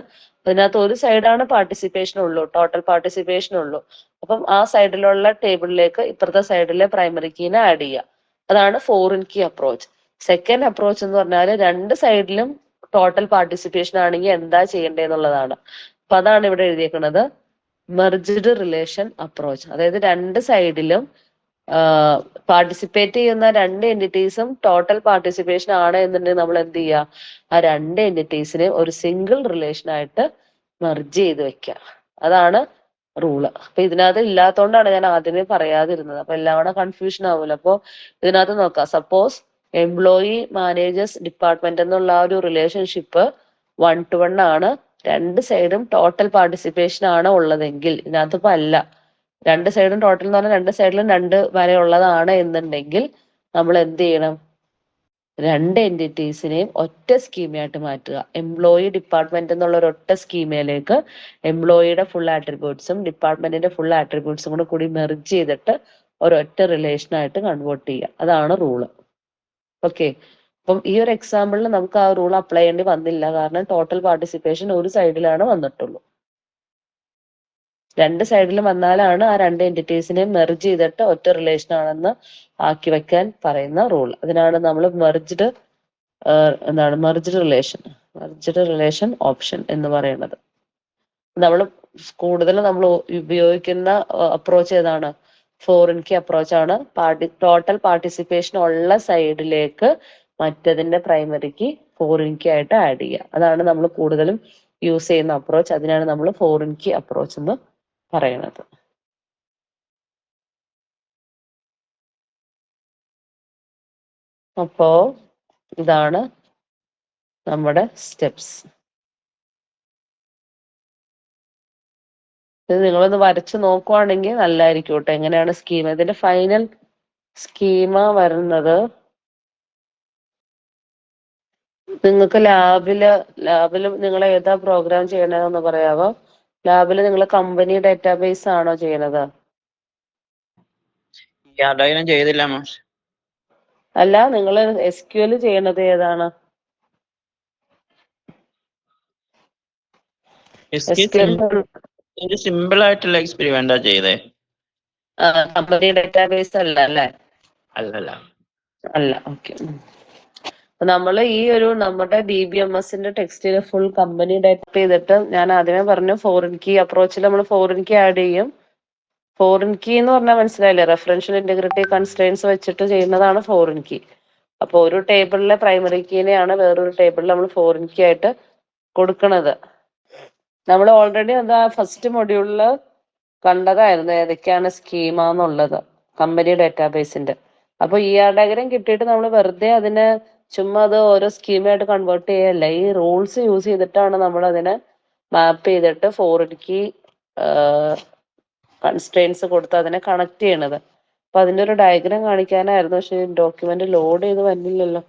അതിനകത്ത് ഒരു സൈഡാണ് പാർട്ടിസിപ്പേഷൻ ഉള്ളൂ, ടോട്ടൽ പാർട്ടിസിപ്പേഷൻ ഉള്ളൂ. അപ്പം ആ സൈഡിലുള്ള ടേബിളിലേക്ക് ഇപ്പുറത്തെ സൈഡിലെ പ്രൈമറി കീനെ ആഡ് ചെയ്യുക. അതാണ് foreign key approach. Second approach എന്ന് പറഞ്ഞാൽ 2 സൈഡിലും ടോട്ടൽ പാർട്ടിസിപ്പേഷൻ ആണെങ്കിൽ എന്താ ചെയ്യേണ്ടതെന്നുള്ളതാണ്. അപ്പൊ അതാണ് ഇവിടെ എഴുതിയേക്കുന്നത് മെർജ്ഡ് റിലേഷൻ അപ്രോച്ച്. അതായത് 2 സൈഡിലും പാർട്ടിസിപ്പേറ്റ് ചെയ്യുന്ന 2 എൻറ്റിറ്റീസും ടോട്ടൽ പാർട്ടിസിപ്പേഷൻ ആണ് എന്നുണ്ടെങ്കിൽ നമ്മൾ എന്ത് ചെയ്യുക, ആ 2 എൻറ്റിറ്റീസിനെ ഒരു സിംഗിൾ റിലേഷൻ ആയിട്ട് മെർജ് ചെയ്ത് വെക്കുക. അതാണ് റൂള്. അപ്പൊ ഇതിനകത്ത് ഇല്ലാത്തതുകൊണ്ടാണ് ഞാൻ ആദ്യമേ പറയാതിരുന്നത്. അപ്പൊ എല്ലാം കൂടെ കൺഫ്യൂഷൻ ആവൂല. അപ്പൊ ഇതിനകത്ത് നോക്കാം. സപ്പോസ് എംപ്ലോയി മാനേജേഴ്സ് ഡിപ്പാർട്ട്മെന്റ് എന്നുള്ള ആ ഒരു റിലേഷൻഷിപ്പ് 1:1 ആണ്. രണ്ട് സൈഡും ടോട്ടൽ പാർട്ടിസിപ്പേഷൻ ആണ് ഉള്ളതെങ്കിൽ, ഇതിനകത്ത് ഇപ്പൊ അല്ല, രണ്ട് സൈഡും ടോട്ടൽ എന്ന് പറഞ്ഞാൽ രണ്ട് സൈഡിലും 2 വരെ ഉള്ളതാണ് എന്നുണ്ടെങ്കിൽ നമ്മൾ എന്ത് ചെയ്യണം? രണ്ട് എൻറ്റിറ്റീസിനെയും ഒറ്റ സ്കീമയായിട്ട് മാറ്റുക. എംപ്ലോയി ഡിപ്പാർട്ട്മെന്റ് എന്നുള്ള ഒരു ഒറ്റ സ്കീമയിലേക്ക് എംപ്ലോയിയുടെ ഫുൾ ആട്രിബ്യൂട്ട്സും ഡിപ്പാർട്ട്മെന്റിന്റെ ഫുൾ ആട്രിബ്യൂട്ട്സും കൂടി മെർജ് ചെയ്തിട്ട് ഒരൊറ്റ റിലേഷനായിട്ട് കൺവേർട്ട് ചെയ്യുക. അതാണ് റൂള്. ഓക്കെ. അപ്പം ഈ ഒരു എക്സാമ്പിളിൽ നമുക്ക് ആ റൂൾ അപ്ലൈ ചെയ്യേണ്ടി വന്നില്ല. കാരണം ടോട്ടൽ പാർട്ടിസിപ്പേഷൻ ഒരു സൈഡിലാണ് വന്നിട്ടുള്ളൂ. രണ്ട് സൈഡിലും വന്നാലാണ് ആ രണ്ട് എൻറ്റിറ്റീസിനെ മെർജ് ചെയ്തിട്ട് ഒറ്റ റിലേഷൻ ആണെന്ന് ആക്കി വെക്കാൻ പറയുന്ന റൂൾ. അതിനാണ് നമ്മൾ മെർജ്ഡ് റിലേഷൻ ഓപ്ഷൻ എന്ന് പറയുന്നത്. നമ്മൾ കൂടുതൽ നമ്മൾ ഉപയോഗിക്കുന്ന അപ്രോച്ച് ഏതാണ്? ഫോറിൻ കീ അപ്രോച്ച് ആണ്. ടോട്ടൽ പാർട്ടിസിപ്പേഷൻ ഉള്ള സൈഡിലേക്ക് മറ്റതിന്റെ പ്രൈമറി കീ ഫോറിൻ കീ ആയിട്ട് ആഡ് ചെയ്യുക. അതാണ് നമ്മൾ കൂടുതലും യൂസ് ചെയ്യുന്ന അപ്രോച്ച്. അതിനാണ് നമ്മൾ ഫോറിൻ കീ അപ്രോച്ച് എന്ന് പറയുന്നത്. അപ്പോ ഇതാണ് നമ്മുടെ സ്റ്റെപ്സ്. ഇത് നിങ്ങളൊന്ന് വരച്ച് നോക്കുവാണെങ്കിൽ നല്ലതായിരിക്കും കേട്ടോ. എങ്ങനെയാണ് സ്കീമ, ഇതിന്റെ ഫൈനൽ സ്കീമ വരുന്നത്. നിങ്ങൾക്ക് ലാബില് നിങ്ങൾ ഏതാ പ്രോഗ്രാം ചെയ്യണതെന്ന് പറയാവോ? ലാബില് നിങ്ങൾ കമ്പനി ഡാറ്റാബേസ് ആണോ ചെയ്യണത്? ചെയ്തില്ല. അല്ല, നിങ്ങൾ SQL ചെയ്യണത് ഏതാണ്? സിമ്പിൾ ആയിട്ടുള്ള എക്സ്പെരിമെന്റാ ചെയ്തേ. കമ്പനി ഡാറ്റാബേസ് അല്ല അല്ലേ? അല്ലല്ല. അല്ല. ഓക്കെ. നമ്മൾ ഈ ഒരു നമ്മുടെ DBMSന്റെ ടെക്സ്റ്റിൽ ഫുൾ കമ്പനി ഡാറ്റ ചെയ്തിട്ട് ഞാൻ ആദ്യമേ പറഞ്ഞു ഫോറിൻ കീ അപ്രോച്ചിൽ നമ്മൾ ഫോറിൻ കീ ആഡ് ചെയ്യും. ഫോറിൻ കീ എന്ന് പറഞ്ഞാൽ മനസ്സിലായില്ലേ? റെഫറൻഷ്യൽ ഇന്റഗ്രിറ്റി കൺസ്ട്രെയിൻസ് വെച്ചിട്ട് ചെയ്യുന്നതാണ് ഫോറിൻ കീ. അപ്പോൾ ഒരു ടേബിളിലെ പ്രൈമറി കീനെയാണ് വേറൊരു ടേബിളിൽ നമ്മൾ ഫോറിൻ കീ ആയിട്ട് കൊടുക്കുന്നത്. നമ്മൾ ഓൾറെഡി അത് ആ ഫസ്റ്റ് മൊഡ്യൂളിൽ കണ്ടതായിരുന്നു ഏതൊക്കെയാണ് സ്കീമ എന്നുള്ളത് കമ്പനി ഡാറ്റാബേസിന്റെ. അപ്പൊ ഡയഗ്രം കിട്ടിയിട്ട് നമ്മൾ വെറുതെ അതിനെ ചുമ്മാ അത് ഓരോ സ്കീമായിട്ട് കൺവേർട്ട് ചെയ്യല്ല. ഈ റൂൾസ് യൂസ് ചെയ്തിട്ടാണ് നമ്മൾ അതിനെ മാപ്പ് ചെയ്തിട്ട് ഫോറിൻ കീ കൺസ്ട്രെയിൻസ് കൊടുത്ത് അതിനെ കണക്ട് ചെയ്യണത്. അപ്പൊ അതിന്റെ ഒരു ഡയഗ്രാം കാണിക്കാനായിരുന്നു. പക്ഷെ ഡോക്യുമെന്റ് ലോഡ് ചെയ്ത് വന്നില്ലല്ലോ.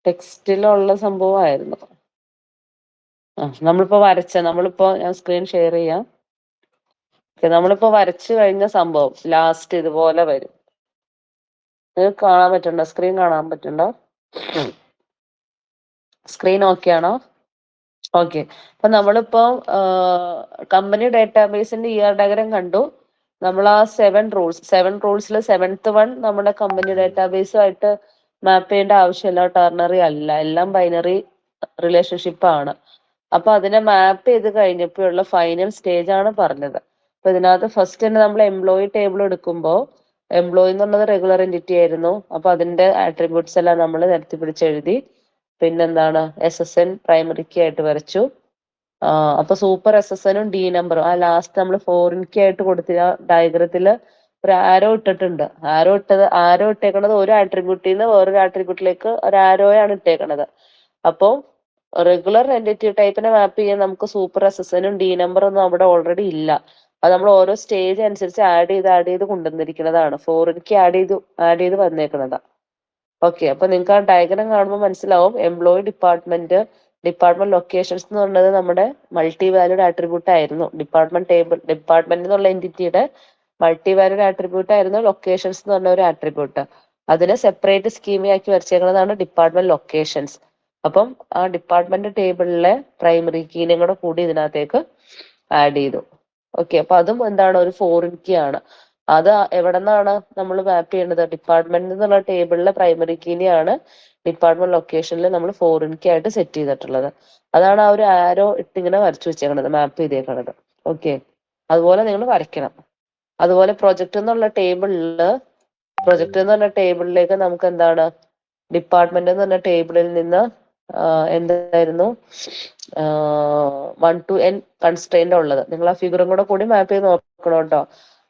ടെക്സ്റ്റിലുള്ള സംഭവമായിരുന്നു. നമ്മളിപ്പോ ഞാൻ സ്ക്രീൻ ഷെയർ ചെയ്യാം. നമ്മളിപ്പോ വരച്ചു കഴിഞ്ഞ സംഭവം ലാസ്റ്റ് ഇതുപോലെ വരും. നിങ്ങൾക്ക് കാണാൻ പറ്റുണ്ടോ? സ്ക്രീൻ കാണാൻ പറ്റുണ്ടോ? സ്ക്രീൻ ഓക്കെ ആണോ? ഓക്കെ. അപ്പൊ നമ്മളിപ്പോ കമ്പനി ഡാറ്റാബേസിന്റെ ഡയഗ്രം കണ്ടു. നമ്മൾ ആ 7 റൂൾസിൽ 7th വൺ നമ്മുടെ കമ്പനി ഡാറ്റാബേസുമായിട്ട് മാപ്പ് ചെയ്യേണ്ട ആവശ്യമില്ല. ടെർണറി അല്ല, എല്ലാം ബൈനറി റിലേഷൻഷിപ്പ് ആണ്. അപ്പൊ അതിനെ മാപ്പ് ചെയ്ത് കഴിഞ്ഞപ്പോഴുള്ള ഫൈനൽ സ്റ്റേജ് ആണ് പറഞ്ഞത്. അപ്പൊ ഇതിനകത്ത് ഫസ്റ്റ് തന്നെ നമ്മൾ എംപ്ലോയി ടേബിൾ എടുക്കുമ്പോൾ എംപ്ലോയി എന്നുള്ളത് റെഗുലർ എൻറ്റിറ്റി ആയിരുന്നു. അപ്പൊ അതിന്റെ ആട്രിബ്യൂട്ട്സ് എല്ലാം നമ്മൾ നിരത്തി പിടിച്ചെഴുതി. പിന്നെന്താണ്, SSN പ്രൈമറി കീ ആയിട്ട് വരച്ചു. അപ്പൊ സൂപ്പർ SSNഉം D നമ്പറും ആ ലാസ്റ്റ് നമ്മൾ ഫോറിൻ കീ ആയിട്ട് കൊടുത്ത ഡയഗ്രത്തില് ഒരു ആരോ ഇട്ടിട്ടുണ്ട്. ആരോ ഇട്ടേക്കണത് ഒരു ആട്രിബ്യൂട്ടിൽ നിന്ന് വേറൊരു ആട്രിബ്യൂട്ടിലേക്ക് ഒരു ആരോയാണ് ഇട്ടേക്കണത്. അപ്പോൾ റെഗുലർ എൻറ്റിറ്റി ടൈപ്പിനെ മാപ്പ് ചെയ്യാൻ നമുക്ക് സൂപ്പർ SSNഉം D നമ്പറൊന്നും അവിടെ ഓൾറെഡി ഇല്ല. അത് നമ്മൾ ഓരോ സ്റ്റേജ് അനുസരിച്ച് ആഡ് ചെയ്ത് കൊണ്ടുവന്നിരിക്കുന്നതാണ്. ഫോറിൻ കീ ആഡ് ചെയ്ത് വന്നേക്കുന്നതാ. ഓക്കെ. അപ്പൊ നിങ്ങൾക്ക് ആ ഡയഗ്രം കാണുമ്പോൾ മനസ്സിലാവും എംപ്ലോയി ഡിപ്പാർട്ട്മെന്റ് ലൊക്കേഷൻസ് എന്ന് പറയുന്നത് നമ്മുടെ മൾട്ടി വാല്യൂഡ് ആട്രിബ്യൂട്ട് ആയിരുന്നു. ഡിപ്പാർട്ട്മെന്റ് എന്നുള്ള എൻറ്റിറ്റിയുടെ മൾട്ടി വാല്യൂഡ് ആട്രിബ്യൂട്ട് ആയിരുന്നു ലൊക്കേഷൻസ് എന്ന് പറഞ്ഞ ഒരു ആട്രിബ്യൂട്ട്. അതിനെ സെപ്പറേറ്റ് സ്കീമയാക്കി വരച്ചേക്കുന്നതാണ് ഡിപ്പാർട്ട്മെന്റ് ലൊക്കേഷൻസ്. അപ്പം ആ ഡിപ്പാർട്ട്മെന്റ് ടേബിളിലെ പ്രൈമറി കീനും കൂടി ഇതിനകത്തേക്ക് ആഡ് ചെയ്തു. ഓക്കെ. അപ്പൊ അതും എന്താണ്, ഒരു ഫോറിൻ കീ ആണ്. അത് എവിടെ നിന്നാണ് നമ്മൾ മാപ്പ് ചെയ്യേണ്ടത്? ഡിപ്പാർട്ട്മെന്റ് എന്നുള്ള ടേബിളിലെ പ്രൈമറി കീനെയാണ് ഡിപ്പാർട്ട്മെന്റ് ലൊക്കേഷനിൽ നമ്മൾ ഫോറിൻ കീ ആയിട്ട് സെറ്റ് ചെയ്തിട്ടുള്ളത്. അതാണ് ആ ഒരു ആരോ ഇട്ടിങ്ങനെ വരച്ചു വെച്ചേക്കണത്, മാപ്പ് ചെയ്തേക്കണത്. ഓക്കെ. അതുപോലെ നിങ്ങൾ വരയ്ക്കണം. അതുപോലെ പ്രൊജക്ട് എന്ന് പറഞ്ഞ ടേബിളിലേക്ക് നമുക്ക് എന്താണ്, ഡിപ്പാർട്ട്മെന്റ് എന്ന് പറഞ്ഞ ടേബിളിൽ നിന്ന് എന്തായിരുന്നു 1 to n കൺസ്ട്രെയിന്റ് ഉള്ളത്. നിങ്ങൾ ആ ഫിഗറും കൂടി മാപ്പ് ചെയ്ത് നോക്കണം കേട്ടോ.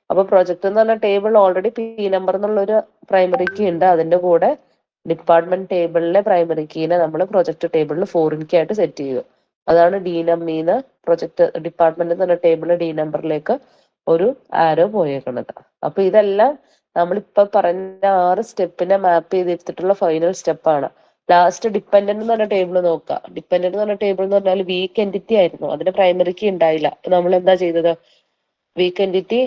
അപ്പൊ പ്രൊജക്ട് എന്ന് പറഞ്ഞ ടേബിൾ ഓൾറെഡി പി നമ്പർ എന്നുള്ളൊരു പ്രൈമറി കീ ഉണ്ട്. അതിന്റെ കൂടെ ഡിപ്പാർട്ട്മെന്റ് ടേബിളിലെ പ്രൈമറി കീനെ നമ്മൾ പ്രൊജക്ട് ടേബിളിൽ ഫോറിൻ കീ ആയിട്ട് സെറ്റ് ചെയ്തു. അതാണ് ഡി നമ്പീന്ന് പ്രൊജക്ട് ഡിപ്പാർട്ട്മെന്റ് എന്ന് പറഞ്ഞ ടേബിൾ ഡി നമ്പറിലേക്ക് ഒരു ആരോ പോയേക്കുന്നത്. അപ്പൊ ഇതെല്ലാം നമ്മളിപ്പോ പറഞ്ഞ 6 സ്റ്റെപ്പിനെ മാപ്പ് ചെയ്തെടുത്തിട്ടുള്ള ഫൈനൽ സ്റ്റെപ്പാണ്. ലാസ്റ്റ് ഡിപ്പെൻഡന്റ് എന്ന് പറഞ്ഞ ടേബിൾ നോക്കുക. ഡിപ്പെൻഡന്റ് എന്ന് പറഞ്ഞ ടേബിൾ എന്ന് പറഞ്ഞാൽ വീക്ക് എൻറ്റിറ്റി ആയിരുന്നു, അതിന് പ്രൈമറി കീ ഉണ്ടായില്ല. നമ്മൾ എന്താ ചെയ്തത്? വീക്ക് എൻറ്റിറ്റി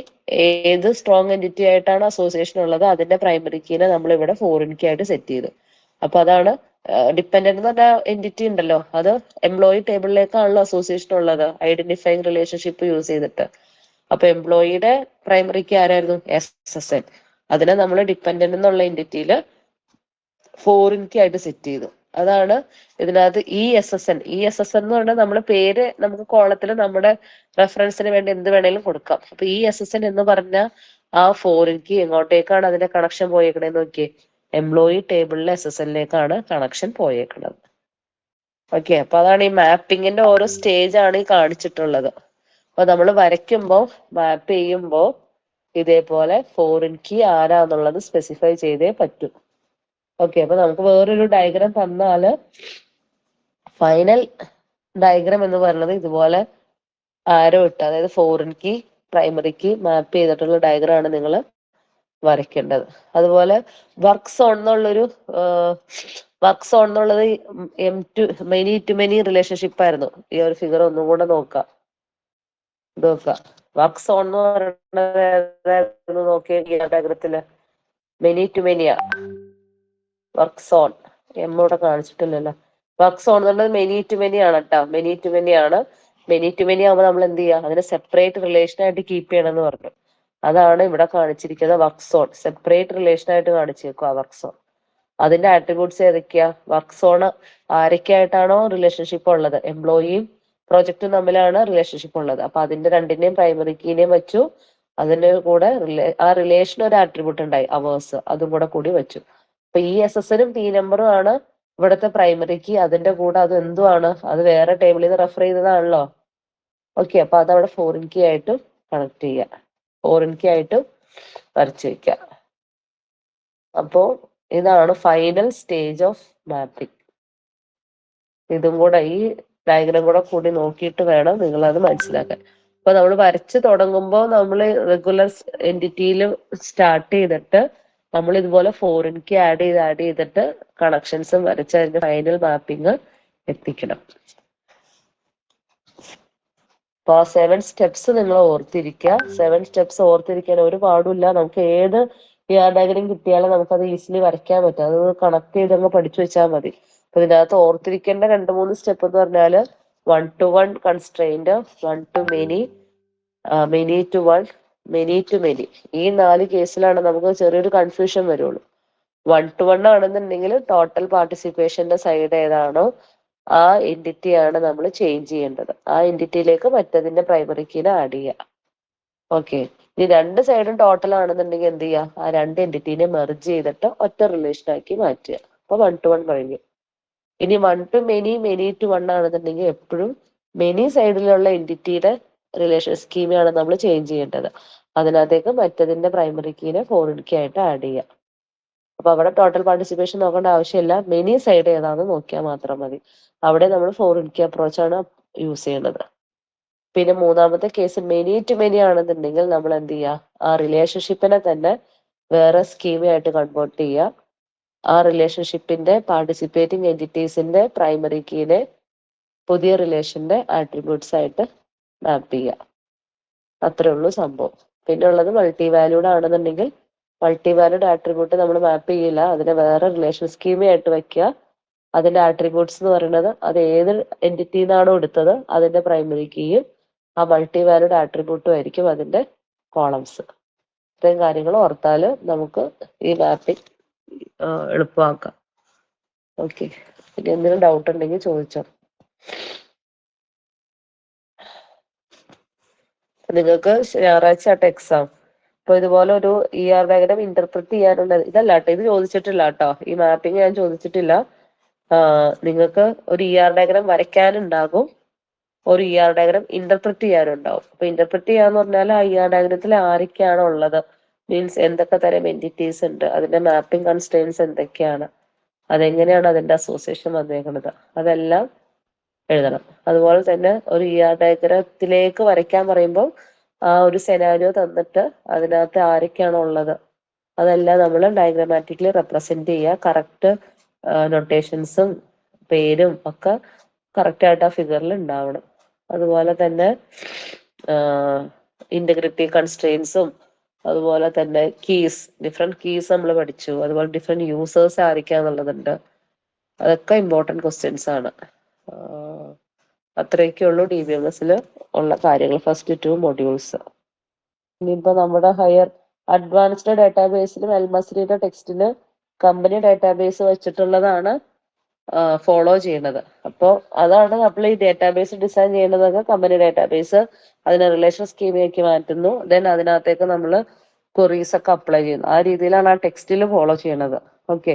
ഏത് സ്ട്രോങ് എൻറ്റിറ്റി ആയിട്ടാണ് അസോസിയേഷൻ ഉള്ളത് അതിന്റെ പ്രൈമറി കീനെ നമ്മൾ ഇവിടെ ഫോറിൻ കീ ആയിട്ട് സെറ്റ് ചെയ്തു. അപ്പൊ അതാണ് ഡിപ്പെൻഡന്റ് എന്ന് പറഞ്ഞ എൻറ്റിറ്റി ഉണ്ടല്ലോ, അത് എംപ്ലോയി ടേബിളിലേക്കാണല്ലോ അസോസിയേഷൻ ഉള്ളത് ഐഡന്റിഫൈങ് റിലേഷൻഷിപ്പ് യൂസ് ചെയ്തിട്ട്. അപ്പൊ എംപ്ലോയിയുടെ പ്രൈമറി കീ ആരായിരുന്നു? SSN. അതിനെ നമ്മൾ ഡിപ്പെൻഡന്റ് എന്നുള്ള എൻറ്റിറ്റിയിൽ ഫോറിൻ കീ ആയിട്ട് സെറ്റ് ചെയ്തു. അതാണ് ഇതിനകത്ത് ESSN. ESSN എന്ന് പറഞ്ഞാൽ നമ്മൾ പേര് നമുക്ക് കോളത്തിൽ നമ്മുടെ റെഫറൻസിന് വേണ്ടി എന്ത് വേണേലും കൊടുക്കാം. അപ്പൊ ESSN എന്ന് പറഞ്ഞ ആ ഫോറിൻ കീ എങ്ങോട്ടേക്കാണ് അതിന്റെ കണക്ഷൻ പോയേക്കണേന്ന് നോക്കിയേ. എംപ്ലോയി ടേബിളിലെ SSNലേക്കാണ് കണക്ഷൻ പോയേക്കുന്നത്. ഓക്കെ, അപ്പൊ അതാണ് ഈ മാപ്പിങ്ങിന്റെ ഓരോ സ്റ്റേജ് ആണ് ഈ കാണിച്ചിട്ടുള്ളത്. അപ്പൊ നമ്മൾ വരയ്ക്കുമ്പോ മാപ്പ് ചെയ്യുമ്പോ ഇതേപോലെ ഫോറിൻ കീ ആരാന്നുള്ളത് സ്പെസിഫൈ ചെയ്തേ പറ്റൂ. ഓക്കെ, അപ്പൊ നമുക്ക് വേറൊരു ഡയഗ്രാം തന്നാല് ഫൈനൽ ഡയഗ്രാം എന്ന് പറയുന്നത് ഇതുപോലെ ആരോ ഇട്ട്, അതായത് ഫോറിൻ കീ പ്രൈമറി കീ മാപ്പ് ചെയ്തിട്ടുള്ള ഡയഗ്രാം ആണ് നിങ്ങൾ വരയ്ക്കേണ്ടത്. അതുപോലെ വർക്ക് സോൺ എന്നുള്ളൊരു വർക്ക് സോൺ എന്നുള്ളത് മെനി ടു മെനി റിലേഷൻഷിപ്പ് ആയിരുന്നു. ഈ ഒരു ഫിഗർ ഒന്നും കൂടെ നോക്കാം. വർക്ക് സോൺ എന്ന് പറയുന്നത് നോക്കിയ ഡയഗ്രത്തില് മെനി ടു മെനിയാ. വർക്ക് സോൺ ഇവിടെ കാണിച്ചിട്ടില്ലല്ലോ. വർക്ക് സോൺ എന്ന് പറയുന്നത് മെനി ടു മെനി ആണ് കേട്ടോ. മെനി ടു മെനി ആണ്. മെനി ടു മെനി ആകുമ്പോൾ നമ്മൾ എന്ത് ചെയ്യുക? അതിനെ സെപ്പറേറ്റ് റിലേഷൻ ആയിട്ട് കീപ്പ് ചെയ്യണം എന്ന് പറഞ്ഞു. അതാണ് ഇവിടെ കാണിച്ചിരിക്കുന്ന വർക്ക് സോൺ. സെപ്പറേറ്റ് റിലേഷൻ ആയിട്ട് കാണിച്ചേക്കുക വർക്ക് സോൺ. അതിന്റെ ആട്രിബ്യൂട്ട്സ് ഏതൊക്കെയാ? വർക്ക് സോൺ ആരൊക്കെയായിട്ടാണോ റിലേഷൻഷിപ്പ് ഉള്ളത്, എംപ്ലോയിയും പ്രോജക്റ്റും തമ്മിലാണ് റിലേഷൻഷിപ്പ് ഉള്ളത്. അപ്പൊ അതിന്റെ രണ്ടിന്റെയും പ്രൈമറി കീനെയും വെച്ചു. അതിന്റെ കൂടെ ആ റിലേഷൻ ഒരു ആട്രിബ്യൂട്ട് ഉണ്ടായി, അവേഴ്സ്, അതും കൂടി വെച്ചു. അപ്പൊ ഈ SSN P നമ്പറും ആണ് ഇവിടുത്തെ പ്രൈമറി കീ. അതിന്റെ കൂടെ അത് എന്തുമാണ്? അത് വേറെ ടേബിളിൽ നിന്ന് റെഫർ ചെയ്തതാണല്ലോ. ഓക്കെ, അപ്പൊ അതവിടെ ഫോറിൻ കീ ആയിട്ട് കണക്ട് ചെയ്യുക, ഫോറിൻ കീ ആയിട്ട് വരച്ചു വെക്കുക. അപ്പോ ഇതാണ് ഫൈനൽ സ്റ്റേജ് ഓഫ് മാപ്പിംഗ്. ഇതും കൂടെ ഈ ഡയഗ്രാം കൂടി നോക്കിയിട്ട് വേണം നിങ്ങൾ അത് മനസ്സിലാക്കാൻ. അപ്പൊ നമ്മൾ വരച്ച് തുടങ്ങുമ്പോൾ നമ്മൾ റെഗുലർ എൻറ്റിറ്റിയിൽ സ്റ്റാർട്ട് ചെയ്തിട്ട് നമ്മൾ ഇതുപോലെ ഫോറിൻ കീ ആഡ് ചെയ്തിട്ട് കണക്ഷൻസും വരച്ച് അതിന്റെ ഫൈനൽ മാപ്പിംഗ് എത്തിക്കണം. അപ്പൊ ആ 7 സ്റ്റെപ്സ് നിങ്ങൾ ഓർത്തിരിക്കുക. 7 സ്റ്റെപ്സ് ഓർത്തിരിക്കാൻ ഒരു പാടില്ല. നമുക്ക് ഏത് ഡയഗ്രം കിട്ടിയാലും നമുക്കത് ഈസിലി വരയ്ക്കാൻ പറ്റും. അത് കണക്ട് ചെയ്ത് അങ്ങ് പഠിച്ചു വെച്ചാൽ മതി. അപ്പൊ ഇതിനകത്ത് ഓർത്തിരിക്കേണ്ട 2-3 സ്റ്റെപ്പ് എന്ന് പറഞ്ഞാല് 1 to 1 constraint, 1 to many, many to 1, many to many. ഈ 4 കേസിലാണ് നമുക്ക് ചെറിയൊരു കൺഫ്യൂഷൻ വരുള്ളൂ. 1 to 1 ആണെന്നുണ്ടെങ്കിൽ ടോട്ടൽ പാർട്ടിസിപ്പേഷന്റെ സൈഡ് ഏതാണോ ആ എൻറ്റിറ്റി ആണ് നമ്മൾ ചേഞ്ച് ചെയ്യേണ്ടത്. ആ എൻറ്റിറ്റിയിലേക്ക് മറ്റതിന്റെ പ്രൈമറി കീനെ ആഡ് ചെയ്യുക. ഓക്കെ, ഇനി 2 സൈഡും ടോട്ടൽ ആണെന്നുണ്ടെങ്കിൽ എന്ത് ചെയ്യുക? ആ 2 എൻറ്റിറ്റീനെ മെർജ് ചെയ്തിട്ട് ഒറ്റ റിലേഷൻ ആക്കി മാറ്റുക. അപ്പൊ 1 to 1 കഴിഞ്ഞു. ഇനി 1 to many, many to 1 ആണെന്നുണ്ടെങ്കിൽ എപ്പോഴും മെനി സൈഡിലുള്ള എൻറ്റിറ്റിയുടെ റിലേഷൻ സ്കീമയാണ് നമ്മൾ ചേഞ്ച് ചെയ്യേണ്ടത്. അതിനകത്തേക്ക് മറ്റതിന്റെ പ്രൈമറി കീനെ ഫോറിൻ കീ ആയിട്ട് ആഡ് ചെയ്യുക. അപ്പൊ അവിടെ ടോട്ടൽ പാർട്ടിസിപ്പേഷൻ നോക്കേണ്ട ആവശ്യമില്ല, മെനി സൈഡ് ഏതാണെന്ന് നോക്കിയാൽ മാത്രം മതി. അവിടെ നമ്മൾ ഫോറിൻ കീ അപ്രോച്ച് ആണ് യൂസ് ചെയ്യുന്നത്. പിന്നെ മൂന്നാമത്തെ കേസ് മെനി ടു മെനി ആണെന്നുണ്ടെങ്കിൽ നമ്മൾ എന്ത് ചെയ്യുക? ആ റിലേഷൻഷിപ്പിനെ തന്നെ വേറെ സ്കീമയായിട്ട് കൺവേർട്ട് ചെയ്യുക. ആ റിലേഷൻഷിപ്പിന്റെ പാർട്ടിസിപ്പേറ്റിംഗ് എൻറ്റിറ്റീസിന്റെ പ്രൈമറി കീനെ പുതിയ റിലേഷന്റെ ആട്രിബ്യൂട്ട്സ് ആയിട്ട് മാപ്പ് ചെയ്യുക. അത്രേ ഉള്ളൂ സംഭവം. പിന്നെ ഉള്ളത് മൾട്ടി വാല്യൂഡ് ആണെന്നുണ്ടെങ്കിൽ മൾട്ടി വാല്യൂഡ് ആട്രിബ്യൂട്ട് നമ്മൾ മാപ്പ് ചെയ്യില്ല, അതിനെ വേറെ റിലേഷൻ സ്കീമയായിട്ട് വെക്കുക. അതിന്റെ ആട്രിബ്യൂട്ട്സ് എന്ന് പറയുന്നത് അത് ഏത് എൻറ്റിറ്റിന്നാണോ എടുത്തത് അതിന്റെ പ്രൈമറി കീയും ആ മൾട്ടി വാല്യൂഡ് ആട്രിബ്യൂട്ടും ആയിരിക്കും അതിന്റെ കോളംസ്. ഇത്രയും കാര്യങ്ങൾ ഓർത്താൽ നമുക്ക് ഈ മാപ്പിംഗ് എളുപ്പമാക്കാം. ഓക്കെ, പിന്നെ എന്തെങ്കിലും ഡൗട്ട് ഉണ്ടെങ്കിൽ ചോദിച്ചോ. നിങ്ങൾക്ക് ഞായറാഴ്ച ആട്ടെ എക്സാം. അപ്പൊ ഇതുപോലെ ഒരു ഡയഗ്രം ഇന്റർപ്രറ്റ് ചെയ്യാനുള്ള ഇതല്ല കേട്ടോ, ഇത് ചോദിച്ചിട്ടില്ല കേട്ടോ, ഈ മാപ്പിംഗ് ഞാൻ ചോദിച്ചിട്ടില്ല. നിങ്ങൾക്ക് ഒരു ഡയഗ്രാം വരയ്ക്കാനുണ്ടാകും, ഒരു ഡയഗ്രാം ഇന്റർപ്രറ്റ് ചെയ്യാനുണ്ടാവും. അപ്പൊ ഇന്റർപ്രറ്റ് ചെയ്യാന്ന് പറഞ്ഞാൽ ആ ഡയഗ്രത്തിൽ ആരൊക്കെയാണ് ഉള്ളത്, മീൻസ് എന്തൊക്കെ തരം എൻറ്റിറ്റീസ് ഉണ്ട്, അതിന്റെ മാപ്പിംഗ് കൺസ്ട്രെയിൻസ് എന്തൊക്കെയാണ്, അതെങ്ങനെയാണ് അതിന്റെ അസോസിയേഷൻ വന്നേക്കുന്നത്, അതെല്ലാം എഴുതണം. അതുപോലെ തന്നെ ഒരു ഡയഗ്രത്തിലേക്ക് വരയ്ക്കാൻ പറയുമ്പോൾ ആ ഒരു സെനാരിയോ തന്നിട്ട് അതിനകത്ത് ആരൊക്കെയാണ് ഉള്ളത് അതെല്ലാം നമ്മൾ ഡയഗ്രമാറ്റിക്കലി റെപ്രസെന്റ് ചെയ്യുക. കറക്റ്റ് നൊട്ടേഷൻസും പേരും ഒക്കെ കറക്റ്റ് ആയിട്ട് ആ ഫിഗറിൽ ഉണ്ടാവണം. അതുപോലെ തന്നെ ഇന്റഗ്രിറ്റി കൺസ്ട്രെയിൻസും, അതുപോലെ തന്നെ ഡിഫറെന്റ് കീസ് നമ്മൾ പഠിച്ചു. അതുപോലെ ഡിഫറെന്റ് യൂസേഴ്സ് ആയിരിക്കാന്നുള്ളതുണ്ട്. അതൊക്കെ ഇമ്പോർട്ടൻറ്റ് ക്വസ്റ്റ്യൻസ് ആണ്. അത്രയൊക്കെ ഉള്ളൂ DBMS ഉള്ള കാര്യങ്ങൾ, ഫസ്റ്റ് 2 മൊഡ്യൂൾസ്. ഇനിയിപ്പോ നമ്മുടെ ഹയർ അഡ്വാൻസ്ഡ് ഡാറ്റാബേസിലും എൽമസ്രിയുടെ ടെക്സ്റ്റില് കമ്പനി ഡാറ്റാബേസ് വെച്ചിട്ടുള്ളതാണ് ഫോളോ ചെയ്യുന്നത്. അപ്പോൾ അതാണ് നമ്മൾ ഈ ഡാറ്റാബേസ് ഡിസൈൻ ചെയ്യുന്നതൊക്കെ കമ്പനി ഡാറ്റാബേസ് അതിനെ റിലേഷൻ സ്കീമിലേക്ക് മാറ്റുന്നു. ദെൻ അതിനകത്തേക്ക് നമ്മൾ ക്വറീസ് ഒക്കെ അപ്ലൈ ചെയ്യുന്നു. ആ രീതിയിലാണ് ആ ടെക്സ്റ്റിൽ ഫോളോ ചെയ്യുന്നത്. ഓക്കെ.